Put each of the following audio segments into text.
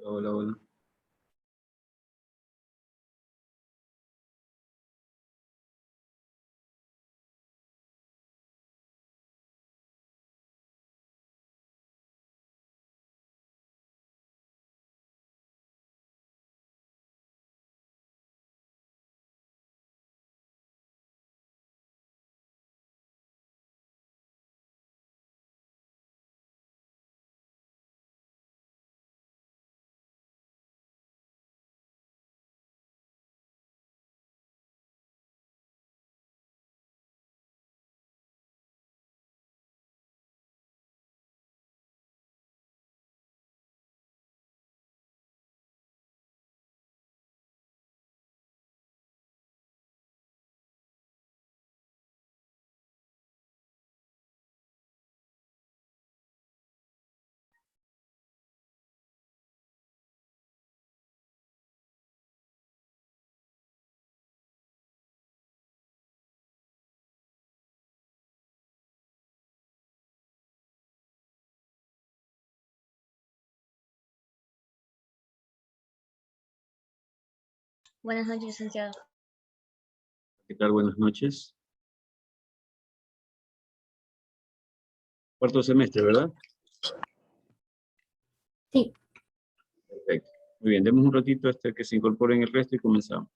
Hola, hola. Buenas noches, licenciado. ¿Qué tal? Buenas noches. Cuarto semestre, ¿verdad? Sí. Perfecto. Muy bien, demos un ratito hasta que se incorporen el resto y comenzamos.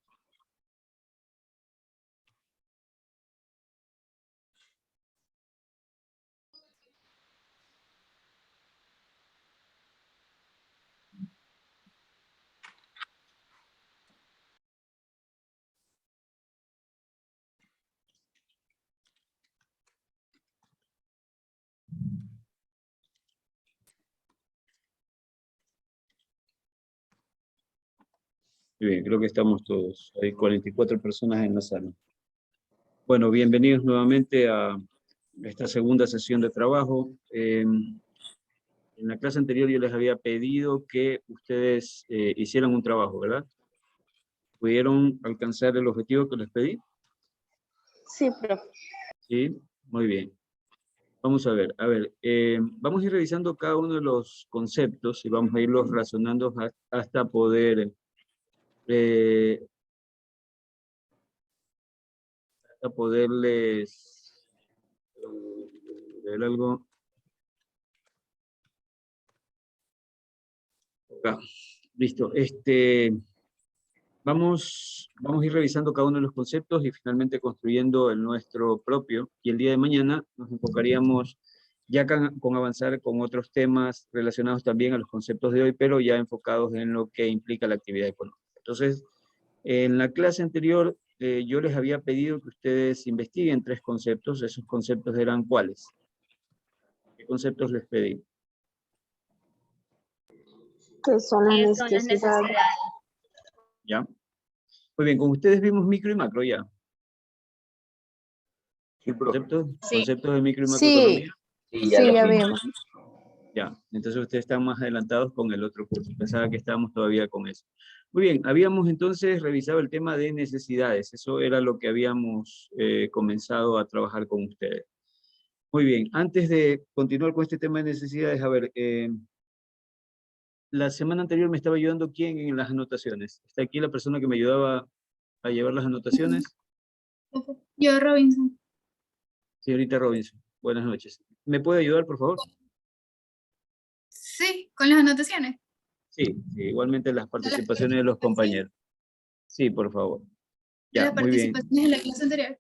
Muy bien, creo que estamos todos. Hay 44 personas en la sala. Bueno, bienvenidos nuevamente a esta segunda sesión de trabajo. En la clase anterior yo les había pedido que ustedes hicieran un trabajo, ¿verdad? ¿Pudieron alcanzar el objetivo que les pedí? Sí, profe. Sí, muy bien. Vamos a ver, vamos a ir revisando cada uno de los conceptos y vamos a irlos razonando hasta poder eh, hasta poderles ver algo. Acá. Listo. Vamos a ir revisando cada uno de los conceptos y finalmente construyendo el nuestro propio. Y el día de mañana nos enfocaríamos ya con avanzar con otros temas relacionados también a los conceptos de hoy, pero ya enfocados en lo que implica la actividad económica. Entonces, en la clase anterior, yo les había pedido que ustedes investiguen 3 conceptos. Esos conceptos eran ¿cuáles? ¿Qué conceptos les pedí? Que son las ¿Qué son las necesidades. necesidades? ¿Ya? Muy bien, con ustedes vimos micro y macro ya. Sí, profe. ¿Conceptos de micro y Sí, macroeconomía? Sí, sí, ya vimos. vimos. Ya, entonces ustedes están más adelantados con el otro curso. Pensaba que estábamos todavía con eso. Muy bien, habíamos entonces revisado el tema de necesidades. Eso era lo que habíamos comenzado a trabajar con ustedes. Muy bien, antes de continuar con este tema de necesidades, a ver, la semana anterior me estaba ayudando ¿quién en las anotaciones? ¿Está aquí la persona que me ayudaba a llevar las anotaciones? Yo, Robinson. Señorita Robinson, buenas noches. ¿Me puede ayudar, por favor? Sí, con las anotaciones. Sí, sí, igualmente las participaciones de los compañeros. Sí, por favor. De Ya, las muy bien. participaciones de la clase anterior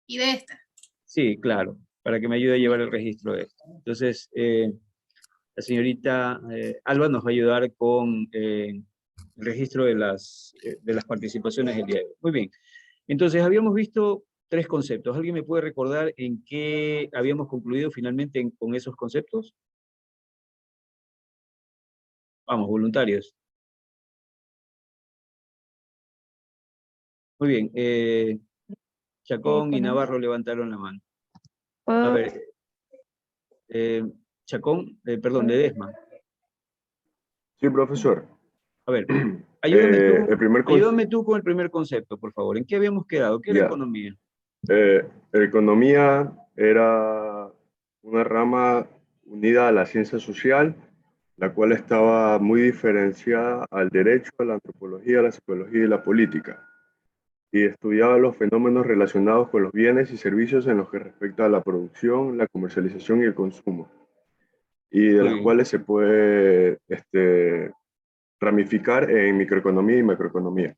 y de esta. Sí, claro, para que me ayude a llevar el registro de esto. Entonces, la señorita Alba nos va a ayudar con el registro de las participaciones del día de hoy. Muy bien. Entonces, habíamos visto 3 conceptos. ¿Alguien me puede recordar en qué habíamos concluido finalmente con esos conceptos? Vamos, voluntarios. Muy bien. Chacón y Navarro levantaron la mano. A ver, Chacón, perdón, Ledesma. Sí, profesor. A ver, ayúdame El primer ayúdame tú con el primer concepto, por favor. ¿En qué habíamos quedado? ¿Qué era Ya. economía? Economía era una rama unida a la ciencia social la cual estaba muy diferenciada al derecho, a la antropología, a la psicología y la política, y estudiaba los fenómenos relacionados con los bienes y servicios en los que respecta a la producción, la comercialización y el consumo, y de Muy las bien. cuales se puede ramificar en microeconomía y macroeconomía.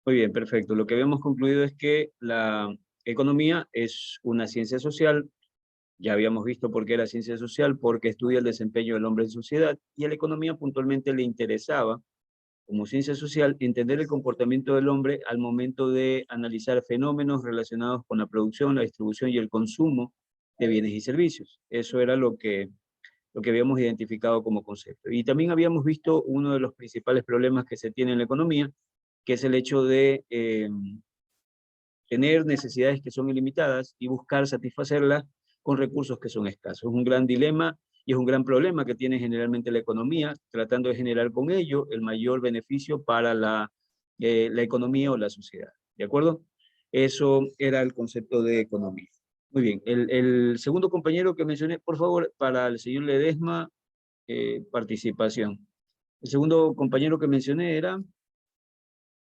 Muy bien, perfecto. Lo que habíamos concluido es que la economía es una ciencia social. Ya habíamos visto por qué era ciencia social, porque estudia el desempeño del hombre en sociedad, y a la economía puntualmente le interesaba, como ciencia social, entender el comportamiento del hombre al momento de analizar fenómenos relacionados con la producción, la distribución y el consumo de bienes y servicios. Eso era lo que habíamos identificado como concepto. Y también habíamos visto uno de los principales problemas que se tiene en la economía, que es el hecho de tener necesidades que son ilimitadas y buscar satisfacerlas con recursos que son escasos. Es un gran dilema y es un gran problema que tiene generalmente la economía, tratando de generar con ello el mayor beneficio para la economía o la sociedad. ¿De acuerdo? Eso era el concepto de economía. Muy bien. El segundo compañero que mencioné, por favor, para el señor Ledesma, participación. El segundo compañero que mencioné era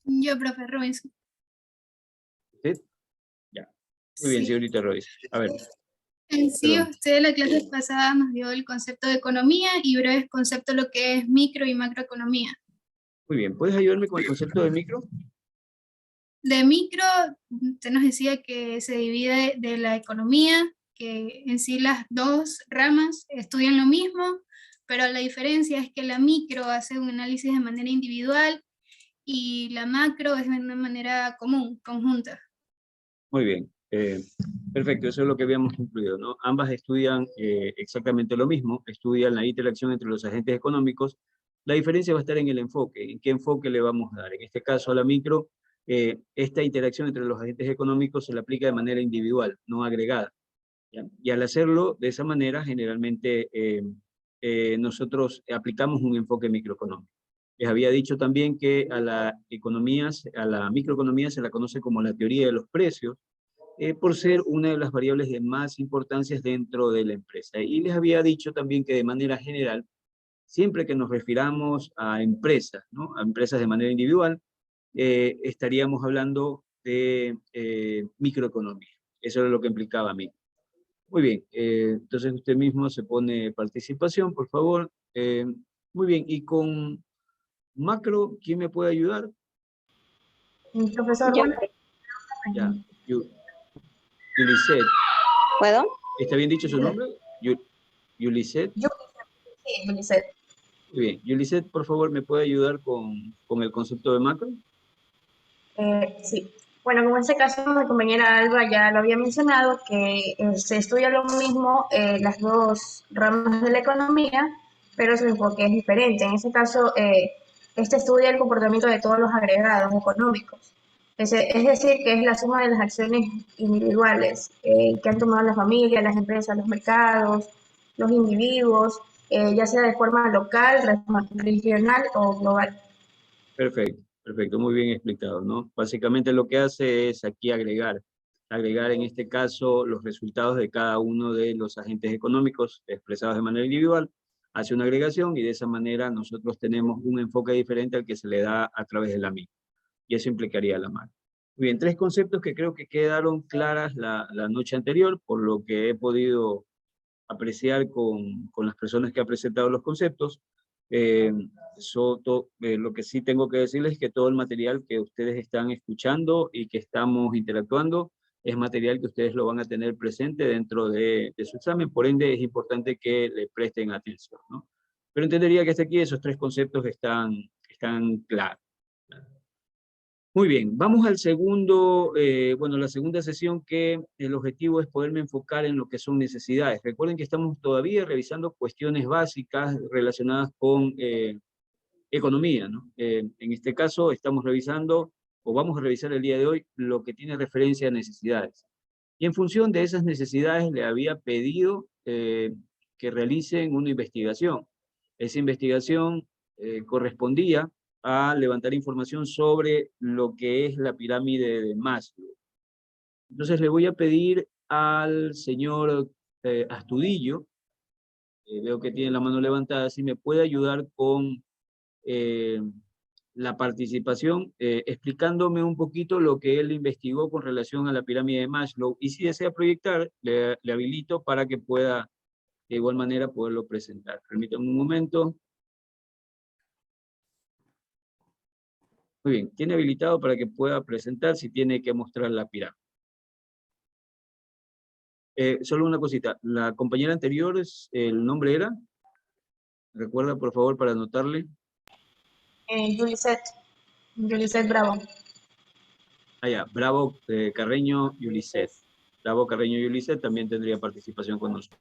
Yo, profe Robinson. usted. Ya. Muy bien, Sí. señorita Royce. A ver, En sí, perdón. usted en la clase pasada nos dio el concepto de economía y breves conceptos de lo que es micro y macroeconomía. Muy bien, ¿puedes ayudarme con el concepto de micro? De micro, usted nos decía que se divide de la economía, que en sí las dos ramas estudian lo mismo, pero la diferencia es que la micro hace un análisis de manera individual y la macro es de una manera común, conjunta. Muy bien, perfecto, eso es lo que habíamos concluido, ¿no? Ambas estudian exactamente lo mismo, estudian la interacción entre los agentes económicos. La diferencia va a estar en el enfoque, en qué enfoque le vamos a dar. En este caso a la micro, esta interacción entre los agentes económicos se le aplica de manera individual, no agregada, ¿ya? Y al hacerlo de esa manera, generalmente nosotros aplicamos un enfoque microeconómico. Les había dicho también que a la microeconomía se la conoce como la teoría de los precios, por ser una de las variables de más importancia dentro de la empresa. Y les había dicho también que de manera general, siempre que nos refiramos a empresas, ¿no? A empresas de manera individual, estaríamos hablando de microeconomía. Eso era lo que implicaba a mí. Muy bien, entonces usted mismo se pone participación, por favor. Muy bien, y con macro, ¿quién me puede ayudar? Profesor, Yo bueno, Ya, Yulisset. puedo. ¿Está bien dicho su nombre? Yulisset. yo sí, Unicef. Muy bien. Yulisset, por favor, ¿me puede ayudar con el concepto de macro? Sí. Bueno, como en este caso mi compañera Alba ya lo había mencionado, que se estudia lo mismo las dos ramas de la economía, pero su enfoque es diferente. En este caso, este estudia el comportamiento de todos los agregados económicos. Es decir, que es la suma de las acciones individuales que han tomado las familias, las empresas, los mercados, los individuos, ya sea de forma local, regional o global. Perfecto, perfecto, muy bien explicado, ¿no? Básicamente lo que hace es aquí agregar en este caso los resultados de cada uno de los agentes económicos expresados de manera individual, hace una agregación y de esa manera nosotros tenemos un enfoque diferente al que se le da a través de la misma. Y eso implicaría la macro. Muy bien, tres conceptos que creo que quedaron claras la noche anterior, por lo que he podido apreciar con las personas que han presentado los conceptos. Eh, lo que sí tengo que decirles es que todo el material que ustedes están escuchando y que estamos interactuando es material que ustedes lo van a tener presente dentro de su examen, por ende es importante que le presten atención, ¿no? Pero entendería que hasta aquí esos tres conceptos están claros. Muy bien, vamos al segundo, la segunda sesión, que el objetivo es poderme enfocar en lo que son necesidades. Recuerden que estamos todavía revisando cuestiones básicas relacionadas con economía, ¿no? En este caso estamos revisando, o vamos a revisar el día de hoy, lo que tiene referencia a necesidades. Y en función de esas necesidades le había pedido que realicen una investigación. Esa investigación correspondía a levantar información sobre lo que es la pirámide de Maslow. Entonces le voy a pedir al señor Astudillo veo que tiene la mano levantada, si me puede ayudar con la participación, explicándome un poquito lo que él investigó con relación a la pirámide de Maslow, y si desea proyectar, le habilito para que pueda de igual manera poderlo presentar. Permítanme un momento. Muy bien, tiene habilitado para que pueda presentar si tiene que mostrar la pirámide. Solo una cosita, la compañera anterior, ¿el nombre era? Recuerda, por favor, para anotarle. Yuliset Bravo. Ah, ya, Bravo Carreño y Uliset. Bravo Carreño y Uliset también tendría participación con nosotros.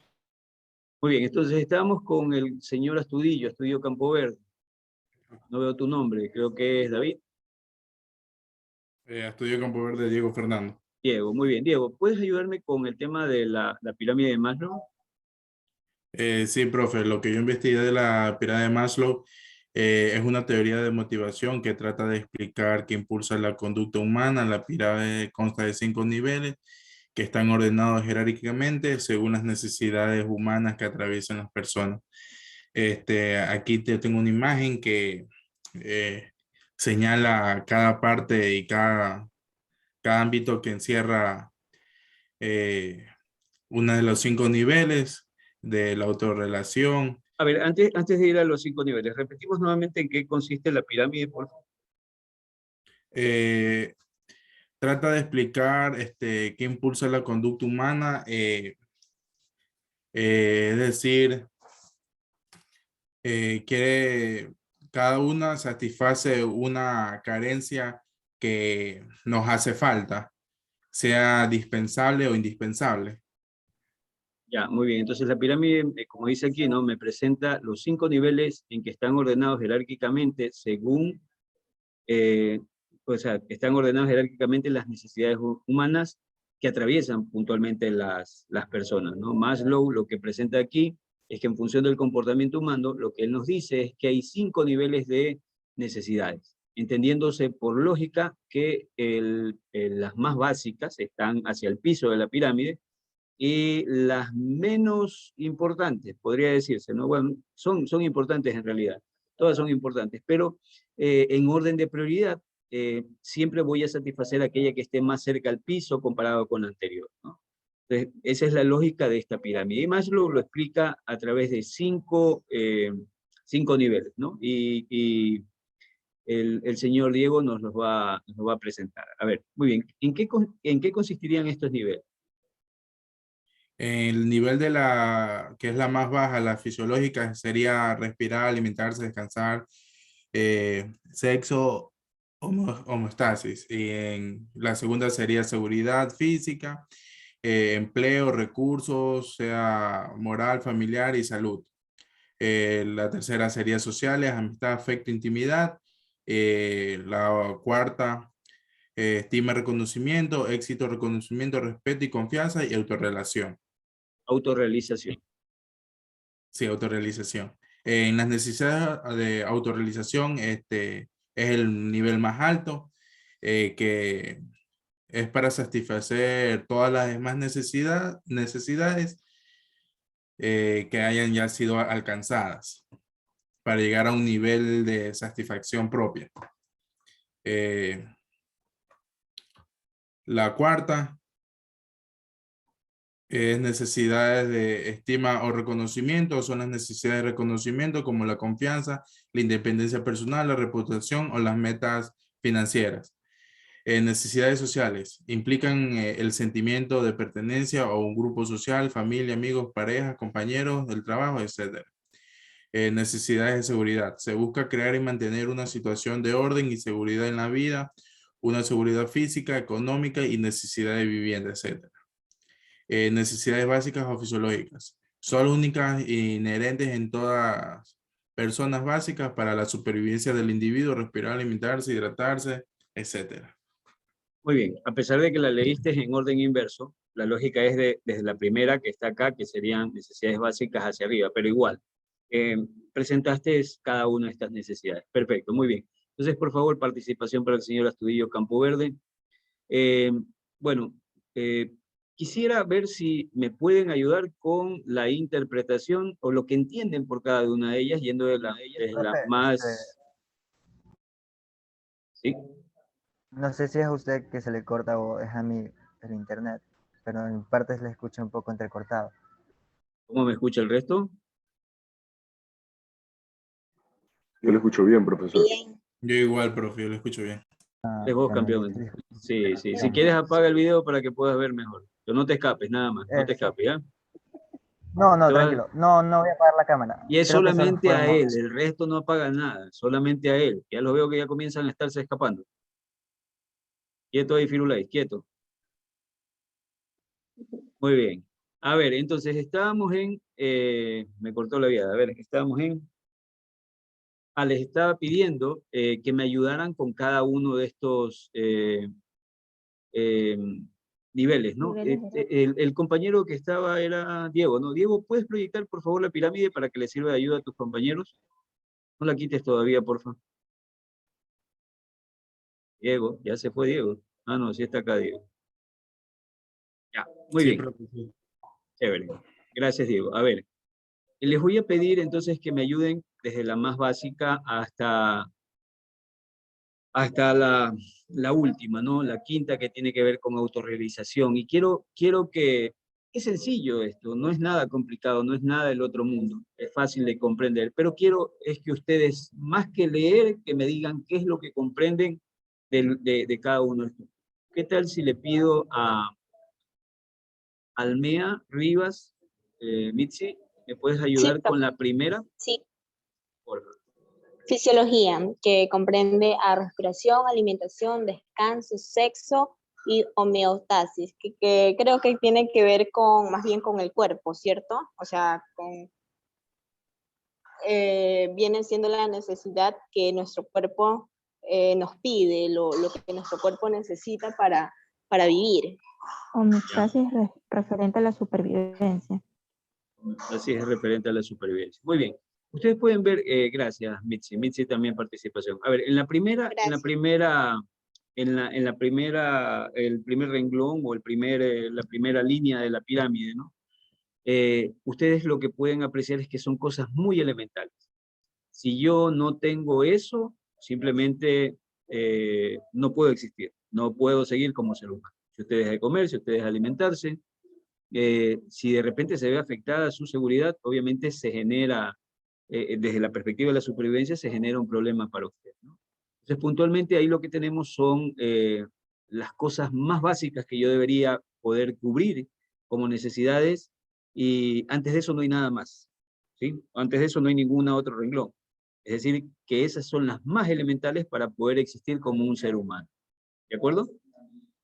Muy bien, entonces estamos con el señor Astudillo, Estudio Campo Verde. No veo tu nombre, creo que es David. Estudio Campo Verde, Diego Fernando. Diego, muy bien. Diego, ¿puedes ayudarme con el tema de la pirámide de Maslow? Sí, profe, lo que yo investigué de la pirámide de Maslow es una teoría de motivación que trata de explicar qué impulsa la conducta humana. La pirámide consta de 5 niveles que están ordenados jerárquicamente según las necesidades humanas que atraviesan las personas. Aquí te tengo una imagen que señala cada parte y cada ámbito que encierra uno de los 5 niveles de la autorrelación. A ver, antes de ir a los 5 niveles, repetimos nuevamente en qué consiste la pirámide, por favor. Trata de explicar qué impulsa la conducta humana, es decir, cada una satisface una carencia que nos hace falta, sea dispensable o indispensable. Ya, muy bien. Entonces la pirámide, como dice aquí, ¿no? Me presenta los 5 niveles en que están ordenados jerárquicamente según, o sea, están ordenados jerárquicamente las necesidades humanas que atraviesan puntualmente las personas, ¿no? Maslow lo que presenta aquí es que en función del comportamiento humano, lo que él nos dice es que hay 5 niveles de necesidades, entendiéndose por lógica que las más básicas están hacia el piso de la pirámide, y las menos importantes, podría decirse, ¿no? Bueno, son importantes en realidad, todas son importantes, pero en orden de prioridad, siempre voy a satisfacer aquella que esté más cerca al piso comparado con la anterior, ¿no? Entonces, esa es la lógica de esta pirámide. Y Maslow lo explica a través de 5 niveles, ¿no? Y el señor Diego nos los va a presentar. A ver, muy bien, ¿en qué consistirían estos niveles? El nivel de que es la más baja, la fisiológica, sería respirar, alimentarse, descansar, sexo, homeostasis. Y en la segunda sería seguridad física, empleo, recursos, sea moral, familiar y salud. La tercera sería sociales, amistad, afecto, intimidad. La cuarta, estima, reconocimiento, éxito, reconocimiento, respeto y confianza y autorrelación. Autorrealización. Sí, autorrealización. En las necesidades de autorrealización, es el nivel más alto, que es para satisfacer todas las demás necesidades que hayan ya sido alcanzadas para llegar a un nivel de satisfacción propia. La cuarta es necesidades de estima o reconocimiento, son las necesidades de reconocimiento como la confianza, la independencia personal, la reputación o las metas financieras. Necesidades sociales implican el sentimiento de pertenencia a un grupo social, familia, amigos, parejas, compañeros del trabajo, etc. Necesidades de seguridad. Se busca crear y mantener una situación de orden y seguridad en la vida, una seguridad física, económica y necesidad de vivienda, etc. Necesidades básicas o fisiológicas. Son únicas e inherentes en todas personas básicas para la supervivencia del individuo, respirar, alimentarse, hidratarse, etc. Muy bien, a pesar de que la leíste en orden inverso, la lógica es desde la primera que está acá, que serían necesidades básicas hacia arriba, pero igual, presentaste cada una de estas necesidades. Perfecto, muy bien. Entonces, por favor, participación para el señor Astudillo Campo Verde. Bueno, Quisiera ver si me pueden ayudar con la interpretación o lo que entienden por cada una de ellas, yendo de la Profe, más... ¿Sí? no sé si es a usted que se le corta o es a mí el internet, pero en partes le escucho un poco entrecortado. ¿Cómo me escucha el resto? Yo lo escucho bien, profesor. Yo igual, profe, yo lo escucho bien. Es vos, Bueno, campeón. Sí, sí. Si quieres apaga el video para que puedas ver mejor. Pero no te escapes, nada más. No te escapes, ¿ya? No, Te vas- tranquilo. No voy a apagar la cámara. Y es Creo que solo solamente fue a un él, el resto no apaga nada, solamente a él. Ya los veo que ya comienzan a estarse escapando. Quieto ahí, Firulais, quieto. Muy bien. A ver, entonces estábamos en... me cortó la vida. A ver, estábamos en... les estaba pidiendo que me ayudaran con cada uno de estos eh, niveles, ¿no? El compañero que estaba era Diego, ¿no? Diego, ¿puedes proyectar, por favor, la pirámide para que le sirva de ayuda a tus compañeros? No la quites todavía, por favor. Diego, ya se fue Diego. Ah, no, sí está acá Diego. Ya, muy Sí, bien, profe, sí. chévere. Gracias, Diego. A ver, les voy a pedir entonces que me ayuden desde la más básica hasta la última, ¿no? La quinta, que tiene que ver con autorrealización. Y quiero que, es sencillo esto, no es nada complicado, no es nada del otro mundo, es fácil de comprender, pero quiero es que ustedes, más que leer, que me digan qué es lo que comprenden de cada uno de estos. ¿Qué tal si le pido a Almea Rivas, Mitzi, me puedes Sí, ayudar con la primera? sí. Por favor. Fisiología, que comprende a respiración, alimentación, descanso, sexo y homeostasis, que creo que tiene que ver con, más bien con el cuerpo, ¿cierto? O sea, viene siendo la necesidad que nuestro cuerpo nos pide, lo que nuestro cuerpo necesita para vivir. Homeostasis referente a la supervivencia. Así es referente a la supervivencia. Muy bien. Ustedes pueden ver, gracias Mitzi, Mitzi también participación. A ver, el primer renglón o la primera línea de la pirámide, ¿no? Ustedes lo que pueden apreciar es que son cosas muy elementales. Si yo no tengo eso, simplemente no puedo existir, no puedo seguir como ser humano. Si usted deja de comer, si usted deja de alimentarse, si de repente se ve afectada su seguridad, obviamente se genera, desde la perspectiva de la supervivencia, se genera un problema para usted, ¿no? Entonces, puntualmente ahí lo que tenemos son las cosas más básicas que yo debería poder cubrir como necesidades, y antes de eso no hay nada más, ¿sí? Antes de eso no hay ningún otro renglón. Es decir, que esas son las más elementales para poder existir como un ser humano. ¿De acuerdo?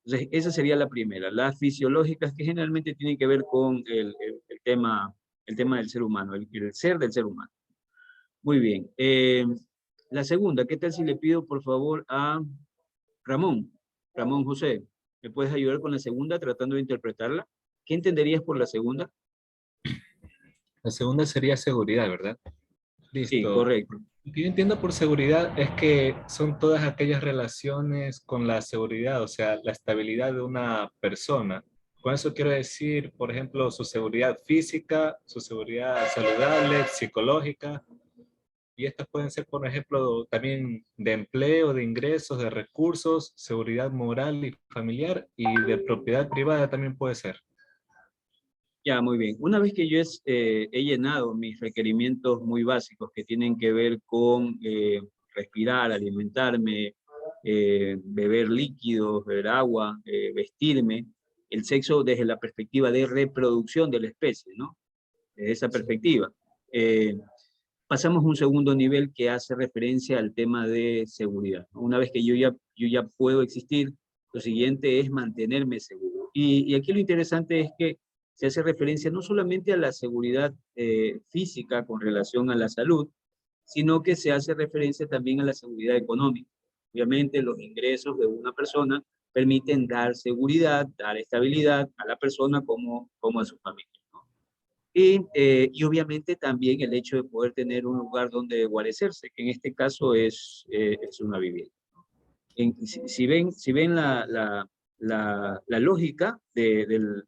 Entonces, esa sería la primera. Las fisiológicas, que generalmente tienen que ver con el tema del ser humano, el ser del ser humano. Muy bien. La segunda, ¿qué tal si le pido por favor a Ramón? Ramón José, ¿me puedes ayudar con la segunda tratando de interpretarla? ¿Qué entenderías por la segunda? La segunda sería seguridad, ¿verdad? Sí, Listo. correcto. Lo que yo entiendo por seguridad es que son todas aquellas relaciones con la seguridad, o sea, la estabilidad de una persona. Con eso quiero decir, por ejemplo, su seguridad física, su seguridad saludable, psicológica, y estas pueden ser, por ejemplo, también de empleo, de ingresos, de recursos, seguridad moral y familiar, y de propiedad privada también puede ser. Ya, muy bien. Una vez que yo he llenado mis requerimientos muy básicos que tienen que ver con respirar, alimentarme, beber líquidos, beber agua, vestirme, el sexo desde la perspectiva de reproducción de la especie, ¿no? Desde esa perspectiva. Pasamos a un segundo nivel que hace referencia al tema de seguridad, ¿no? Una vez que yo ya puedo existir, lo siguiente es mantenerme seguro. Y aquí lo interesante es que se hace referencia no solamente a la seguridad física con relación a la salud, sino que se hace referencia también a la seguridad económica. Obviamente los ingresos de una persona permiten dar seguridad, dar estabilidad a la persona como a su familia, ¿no? Y obviamente también el hecho de poder tener un lugar donde guarecerse, que en este caso es una vivienda. Si ven la lógica del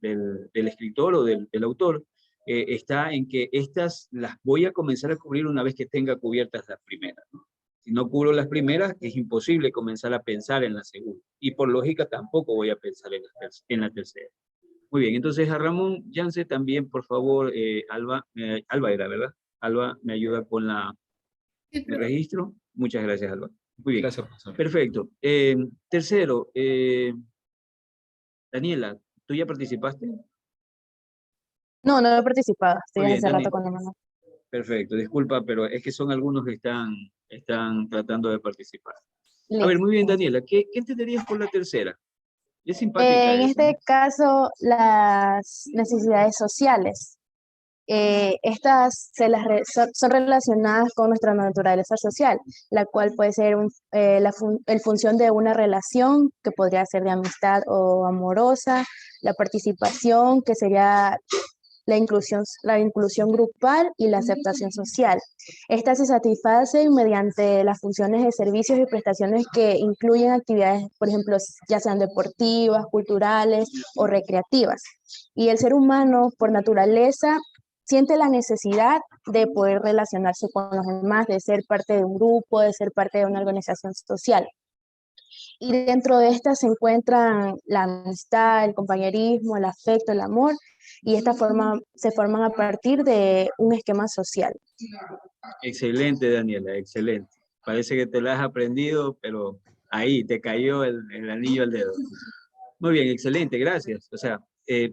escritor o del autor está en que estas las voy a comenzar a cubrir una vez que tenga cubiertas las primeras, ¿no? Si no cubro las primeras, es imposible comenzar a pensar en la segunda. Y por lógica tampoco voy a pensar en la tercera. Muy bien, entonces a Ramón Yance también, por favor, Alba era, ¿verdad? Alba me ayuda con el registro. Muchas gracias, Alba. Muy bien. Gracias, profesor. Perfecto. Tercero, Daniela, ¿tú ya participaste? No, no he participado. Estoy Muy hace bien, rato con la mano. Perfecto, disculpa, pero es que son algunos que están tratando de participar. A ver, Listo. muy bien, Daniela, ¿qué entenderías por la tercera? Es simpática En esa, ¿no? este caso, las necesidades sociales. Estas son relacionadas con nuestra naturaleza social, la cual puede ser el función de una relación que podría ser de amistad o amorosa, la participación que sería la inclusión grupal y la aceptación social. Estas se satisfacen mediante las funciones de servicios y prestaciones que incluyen actividades, por ejemplo, ya sean deportivas, culturales o recreativas. Y el ser humano, por naturaleza, siente la necesidad de poder relacionarse con los demás, de ser parte de un grupo, de ser parte de una organización social. Y dentro de estas se encuentran la amistad, el compañerismo, el afecto, el amor, y se forman a partir de un esquema social. Excelente, Daniela, excelente. Parece que te la has aprendido, pero ahí te cayó el anillo al dedo. Muy bien, excelente, gracias. O sea,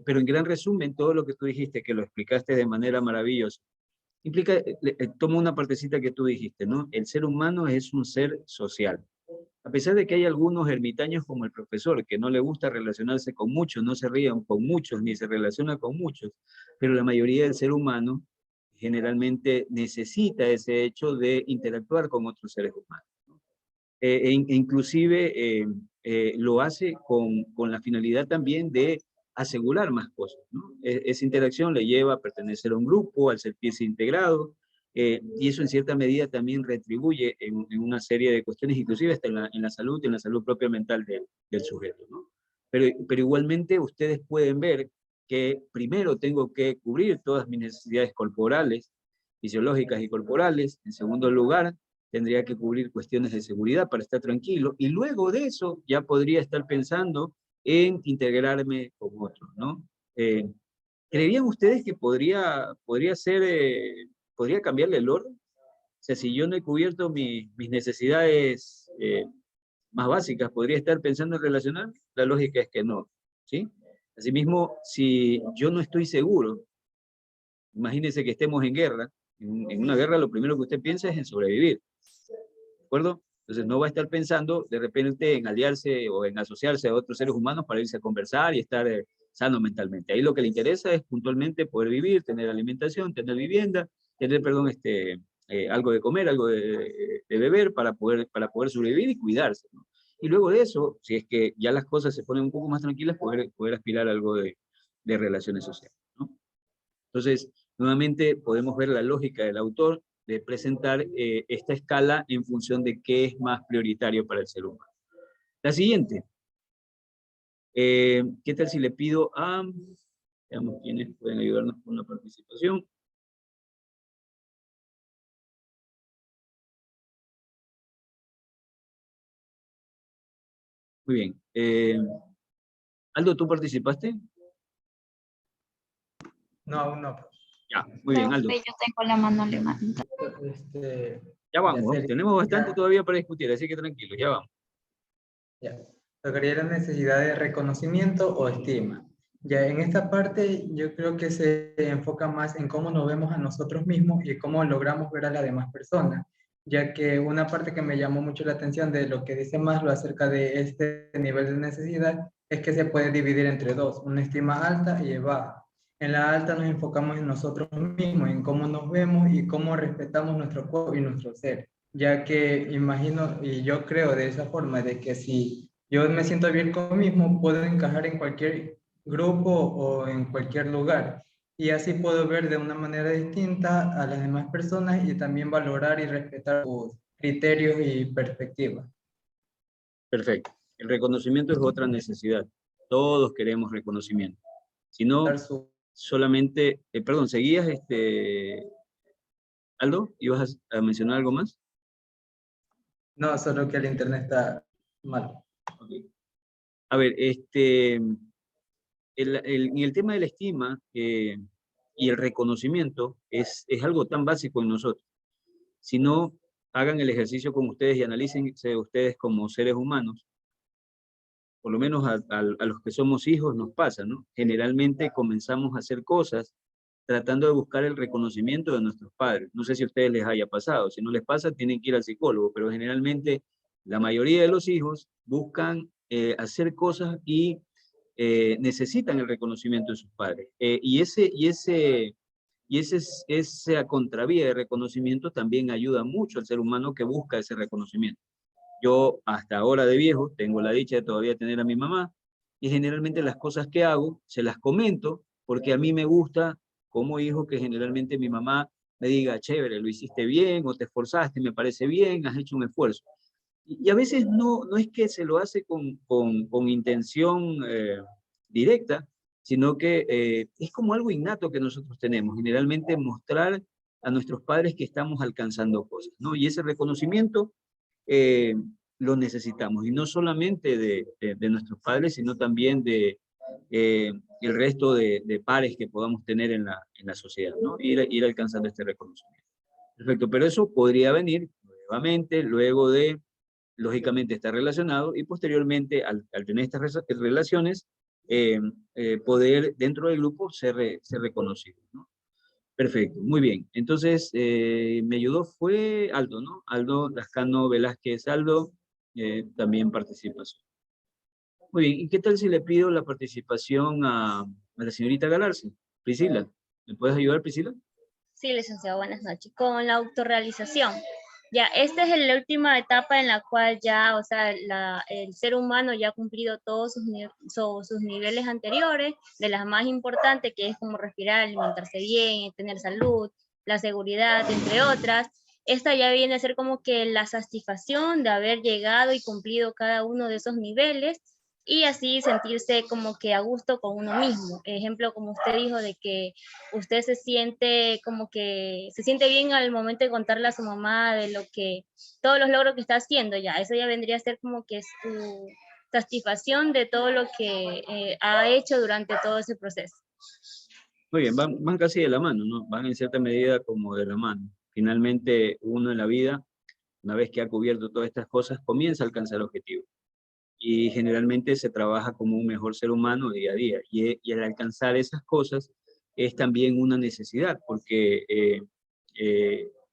pero en gran resumen, todo lo que tú dijiste, que lo explicaste de manera maravillosa, implica, toma una partecita que tú dijiste, ¿no? El ser humano es un ser social. A pesar de que hay algunos ermitaños como el profesor, que no le gusta relacionarse con muchos, no se rían con muchos, ni se relaciona con muchos, pero la mayoría del ser humano generalmente necesita ese hecho de interactuar con otros seres humanos. Inclusive lo hace con la finalidad también de asegurar más cosas, ¿no? Esa interacción le lleva a pertenecer a un grupo, al sentirse integrado, y eso en cierta medida también retribuye en una serie de cuestiones, inclusive hasta en la salud propia mental del sujeto, ¿no? Pero igualmente ustedes pueden ver que primero tengo que cubrir todas mis necesidades corporales, fisiológicas y corporales. En segundo lugar, tendría que cubrir cuestiones de seguridad para estar tranquilo, y luego de eso ya podría estar pensando en integrarme con otros, ¿no? ¿Creerían ustedes que podría cambiarle el orden? O sea, si yo no he cubierto mis necesidades más básicas, ¿podría estar pensando en relacionarme? La lógica es que no, ¿sí? Asimismo, si yo no estoy seguro, imagínense que estemos en guerra. En una guerra lo primero que usted piensa es en sobrevivir, ¿de acuerdo? Entonces no va a estar pensando de repente en aliarse o en asociarse a otros seres humanos para irse a conversar y estar sano mentalmente. Ahí lo que le interesa es puntualmente poder vivir, tener alimentación, tener vivienda, tener, perdón, algo de comer, algo de beber para poder sobrevivir y cuidarse, ¿no? Y luego de eso, si es que ya las cosas se ponen un poco más tranquilas, poder aspirar a algo de relaciones sociales, ¿no? Entonces, nuevamente podemos ver la lógica del autor de presentar esta escala en función de qué es más prioritario para el ser humano. La siguiente. ¿Qué tal si le pido a... Veamos quiénes pueden ayudarnos con la participación. Muy bien. Aldo, ¿tú participaste? No, aún no. Ya, muy bien, Aldo. Yo tengo la mano levantada. Ya vamos, Ya sería- tenemos bastante todavía para discutir, así que tranquilo, ya vamos. Ya. Tocaría la necesidad de reconocimiento o estima. Ya en esta parte yo creo que se enfoca más en cómo nos vemos a nosotros mismos y cómo logramos ver a las demás personas, ya que una parte que me llamó mucho la atención de lo que dice Maslow acerca de este nivel de necesidad es que se puede dividir entre dos, una estima alta y baja. En la alta nos enfocamos en nosotros mismos, en cómo nos vemos y cómo respetamos nuestro cuerpo y nuestro ser, ya que imagino y yo creo de esa forma de que si yo me siento bien conmigo mismo, puedo encajar en cualquier grupo o en cualquier lugar. Y así puedo ver de una manera distinta a las demás personas y también valorar y respetar sus criterios y perspectivas. Perfecto. El reconocimiento es otra necesidad. Todos queremos reconocimiento. Si no, solamente, perdón, ¿seguías, Aldo? ¿Ibas a mencionar algo más? No, solo que el internet está mal. Okay. A ver, en el tema de la estima y el reconocimiento es algo tan básico en nosotros. Si no, hagan el ejercicio con ustedes y analícense ustedes como seres humanos. Por lo menos a los que somos hijos nos pasa, ¿no? Generalmente comenzamos a hacer cosas tratando de buscar el reconocimiento de nuestros padres. No sé si a ustedes les haya pasado. Si no les pasa, tienen que ir al psicólogo, pero generalmente la mayoría de los hijos buscan hacer cosas y necesitan el reconocimiento de sus padres. Esa contravía de reconocimiento también ayuda mucho al ser humano que busca ese reconocimiento. Yo hasta ahora de viejo tengo la dicha de todavía tener a mi mamá y generalmente las cosas que hago se las comento porque a mí me gusta como hijo que generalmente mi mamá me diga, chévere, lo hiciste bien o te esforzaste, me parece bien, has hecho un esfuerzo. Y a veces no es que se lo hace con intención directa, sino que es como algo innato que nosotros tenemos, generalmente mostrar a nuestros padres que estamos alcanzando cosas, ¿no? Y ese reconocimiento lo necesitamos, y no solamente de nuestros padres, sino también de el resto de pares que podamos tener en la sociedad, ¿no? Ir alcanzando este reconocimiento. Perfecto, pero eso podría venir nuevamente luego de, lógicamente, estar relacionado y posteriormente, al tener estas relaciones, poder dentro del grupo ser reconocido, ¿no? Perfecto, muy bien. Entonces, me ayudó fue Aldo, ¿no? Aldo Lascano Velázquez Aldo, también participación. Muy bien, ¿y qué tal si le pido la participación a la señorita Galarza? Priscila, ¿me puedes ayudar, Priscila? Sí, licenciado, buenas noches. Con la autorrealización. Ya, esta es la última etapa en la cual ya, o sea, el ser humano ya ha cumplido todos sus niveles anteriores, de las más importantes, que es como respirar, alimentarse bien, tener salud, la seguridad, entre otras. Esta ya viene a ser como que la satisfacción de haber llegado y cumplido cada uno de esos niveles, y así sentirse como que a gusto con uno mismo. Ejemplo, como usted dijo, de que usted se siente como que se siente bien al momento de contarle a su mamá de todos los logros que está haciendo ya. Eso ya vendría a ser como que su satisfacción de todo lo que ha hecho durante todo ese proceso. Muy bien, van casi de la mano, ¿no? Van en cierta medida como de la mano. Finalmente, uno en la vida, una vez que ha cubierto todas estas cosas, comienza a alcanzar objetivos. Y generalmente se trabaja como un mejor ser humano día a día. Y al alcanzar esas cosas es también una necesidad, porque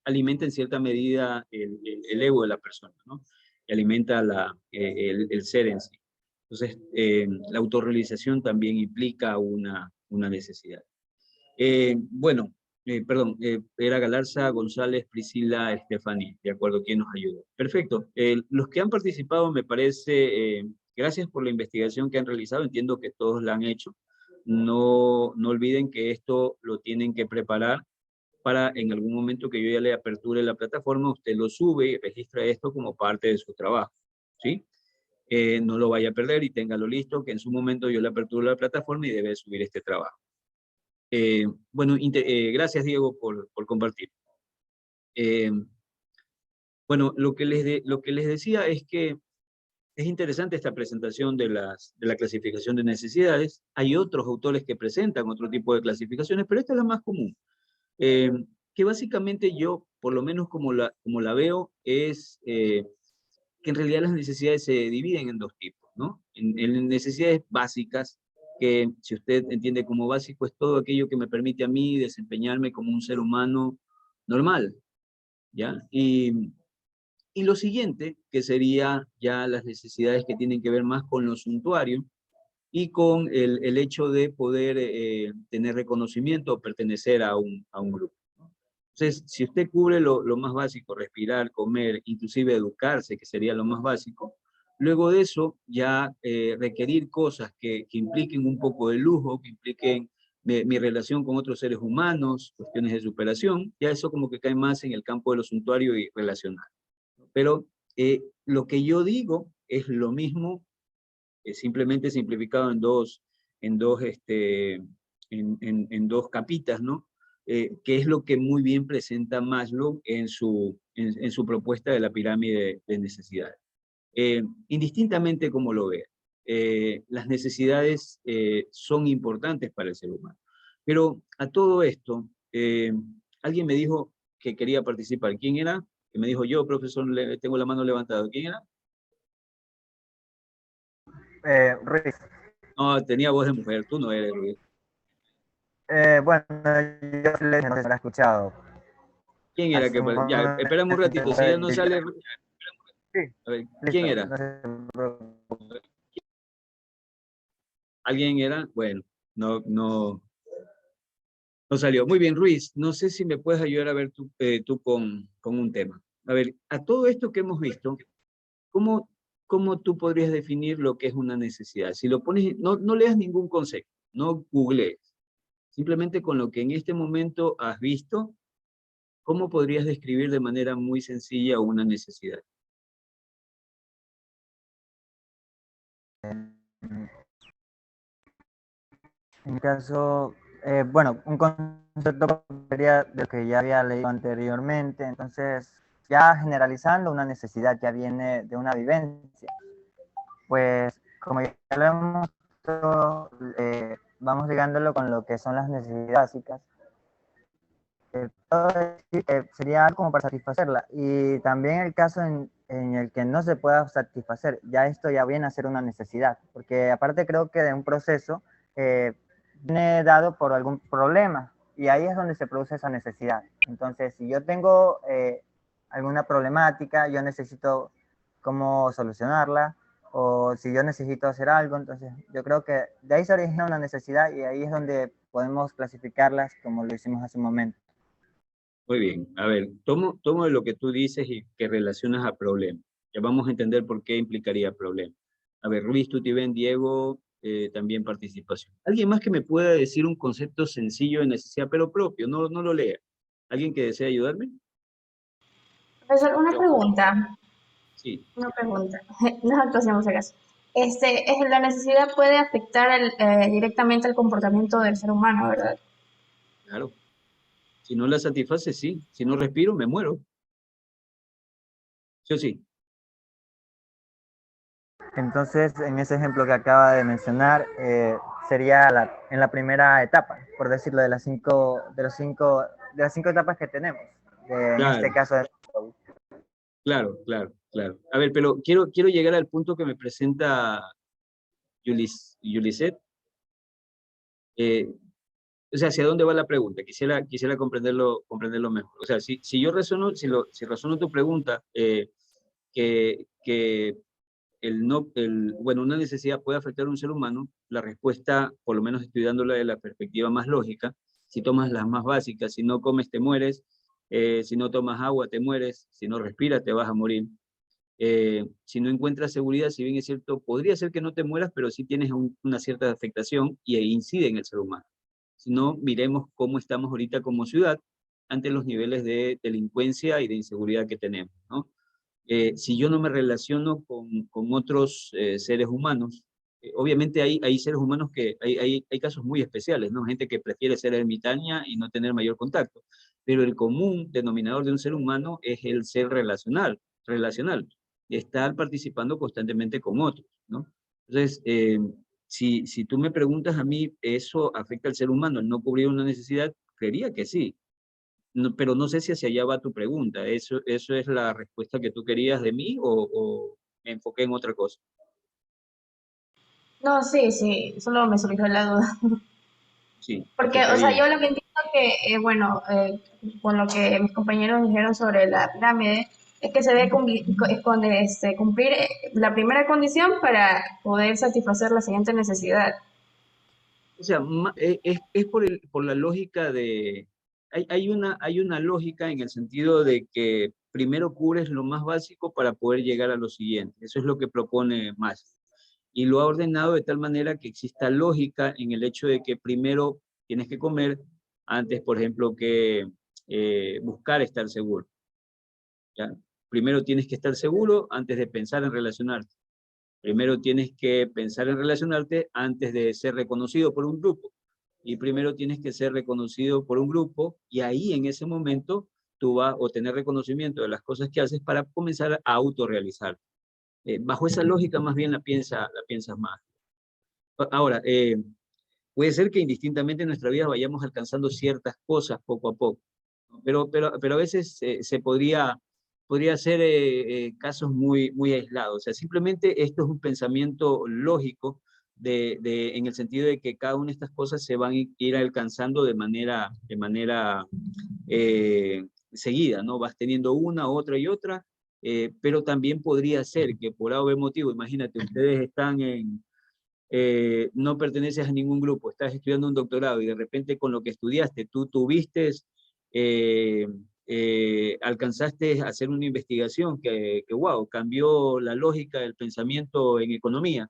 alimenta en cierta medida el ego de la persona, ¿no? Y alimenta el ser en sí. Entonces, la autorrealización también implica una necesidad. Perdón, era Galarza, González, Priscila, Estefanía, de acuerdo, ¿quién nos ayudó? Perfecto. Los que han participado, me parece, gracias por la investigación que han realizado, entiendo que todos la han hecho. No olviden que esto lo tienen que preparar para en algún momento que yo ya le aperture la plataforma, usted lo sube y registra esto como parte de su trabajo, ¿sí? No lo vaya a perder y téngalo listo, que en su momento yo le aperture la plataforma y debe subir este trabajo. Gracias, Diego, por compartir. Lo que les decía es que es interesante esta presentación de la clasificación de necesidades. Hay otros autores que presentan otro tipo de clasificaciones, pero esta es la más común. Que básicamente yo, por lo menos como la veo, es que en realidad las necesidades se dividen en dos tipos, ¿no? En necesidades básicas, que si usted entiende como básico, es todo aquello que me permite a mí desempeñarme como un ser humano normal, ¿ya? Y lo siguiente, que sería ya las necesidades que tienen que ver más con lo suntuario y con el hecho de poder tener reconocimiento o pertenecer a un grupo. Entonces, si usted cubre lo más básico, respirar, comer, inclusive educarse, que sería lo más básico, luego de eso ya requerir cosas que impliquen un poco de lujo, que impliquen mi relación con otros seres humanos, cuestiones de superación, ya eso como que cae más en el campo de lo suntuario y relacional. Pero lo que yo digo es lo mismo simplemente simplificado en dos capitas, ¿no? Que es lo que muy bien presenta Maslow en su propuesta de la pirámide de necesidades. Indistintamente como lo vea, las necesidades son importantes para el ser humano. Pero a todo esto, alguien me dijo que quería participar. ¿Quién era? Que me dijo, yo, profesor, tengo la mano levantada. ¿Quién era? Ruiz. No, tenía voz de mujer, tú no eres, Ruiz. Bueno, yo no sé si me habrá escuchado. ¿Quién era? Ya, espérame un ratito, si ya no sale... Sí, a ver, listo, ¿quién era? no se preocupe. ¿Alguien era? Bueno, no salió. Muy bien, Ruiz, no sé si me puedes ayudar a ver tú con un tema. A ver, a todo esto que hemos visto, ¿cómo tú podrías definir lo que es una necesidad? Si lo pones, no leas ningún concepto, no googlees. Simplemente con lo que en este momento has visto, ¿cómo podrías describir de manera muy sencilla una necesidad? En mi caso, bueno, un concepto sería de lo que ya había leído anteriormente, entonces ya generalizando una necesidad ya viene de una vivencia. Pues como ya lo hemos visto, vamos ligándolo con lo que son las necesidades básicas. Sería algo como para satisfacerla. Y también el caso en el que no se pueda satisfacer, ya esto ya viene a ser una necesidad, porque aparte creo que de un proceso viene dado por algún problema y ahí es donde se produce esa necesidad. Entonces, si yo tengo alguna problemática, yo necesito cómo solucionarla, o si yo necesito hacer algo, entonces yo creo que de ahí se origina una necesidad y ahí es donde podemos clasificarlas como lo hicimos hace un momento. Muy bien, a ver, tomo de lo que tú dices y que relacionas a problema. Ya vamos a entender por qué implicaría problema. A ver, Luis, Tutiven, Diego, también participación. ¿Alguien más que me pueda decir un concepto sencillo de necesidad, pero propio? No lo lea. ¿Alguien que desea ayudarme? Profesor, una pregunta. Sí. Una pregunta. No es actuación, por si acaso. La necesidad puede afectar directamente al comportamiento del ser humano, ¿verdad? Claro. Si no la satisface, sí. Si no respiro, me muero. ¿Sí o sí? Entonces, en ese ejemplo que acaba de mencionar, sería en la primera etapa, por decirlo, de las cinco etapas que tenemos. En Claro. este caso. Claro. A ver, pero quiero llegar al punto que me presenta Yuliset. O sea, ¿hacia dónde va la pregunta? Quisiera comprenderlo mejor. O sea, si yo razono, si razono tu pregunta, que bueno, una necesidad puede afectar a un ser humano, la respuesta, por lo menos estudiándola de la perspectiva más lógica, si tomas las más básicas, si no comes te mueres, si no tomas agua te mueres, si no respiras te vas a morir. Si no encuentras seguridad, si bien es cierto, podría ser que no te mueras, pero sí tienes una cierta afectación y incide en el ser humano. Si no, miremos cómo estamos ahorita como ciudad ante los niveles de delincuencia y de inseguridad que tenemos, ¿no? Si yo no me relaciono con otros seres humanos, obviamente hay seres humanos que hay casos muy especiales, ¿no? Gente que prefiere ser ermitaña y no tener mayor contacto, pero el común denominador de un ser humano es el ser relacional, estar participando constantemente con otros, ¿no? Entonces, si tú me preguntas a mí, ¿eso afecta al ser humano, el no cubrir una necesidad? Creería que sí. No, pero no sé si hacia allá va tu pregunta. ¿Eso es la respuesta que tú querías de mí o me enfoqué en otra cosa? No, sí, solo me surgió la duda. Sí, Porque, o sea, afectaría. yo lo que entiendo que, con lo que mis compañeros dijeron sobre la pirámide, es que se debe cumplir la primera condición para poder satisfacer la siguiente necesidad. O sea, es por la lógica de... Hay una lógica en el sentido de que primero cubres lo más básico para poder llegar a lo siguiente. Eso es lo que propone Maslow. Y lo ha ordenado de tal manera que exista lógica en el hecho de que primero tienes que comer antes, por ejemplo, que buscar estar seguro. ¿Ya? Primero tienes que estar seguro antes de pensar en relacionarte. Primero tienes que pensar en relacionarte antes de ser reconocido por un grupo. Y primero tienes que ser reconocido por un grupo y ahí en ese momento tú vas a obtener reconocimiento de las cosas que haces para comenzar a autorrealizar. Bajo esa lógica más bien la piensas más. Ahora, puede ser que indistintamente en nuestra vida vayamos alcanzando ciertas cosas poco a poco, pero a veces se podría ser casos muy aislados. O sea, simplemente esto es un pensamiento lógico en el sentido de que cada una de estas cosas se van a ir alcanzando de manera seguida, ¿no? Vas teniendo una, otra y otra, pero también podría ser que por algún motivo, imagínate, ustedes están no perteneces a ningún grupo, estás estudiando un doctorado y de repente con lo que estudiaste, tú tuviste, alcanzaste a hacer una investigación que wow, cambió la lógica del pensamiento en economía.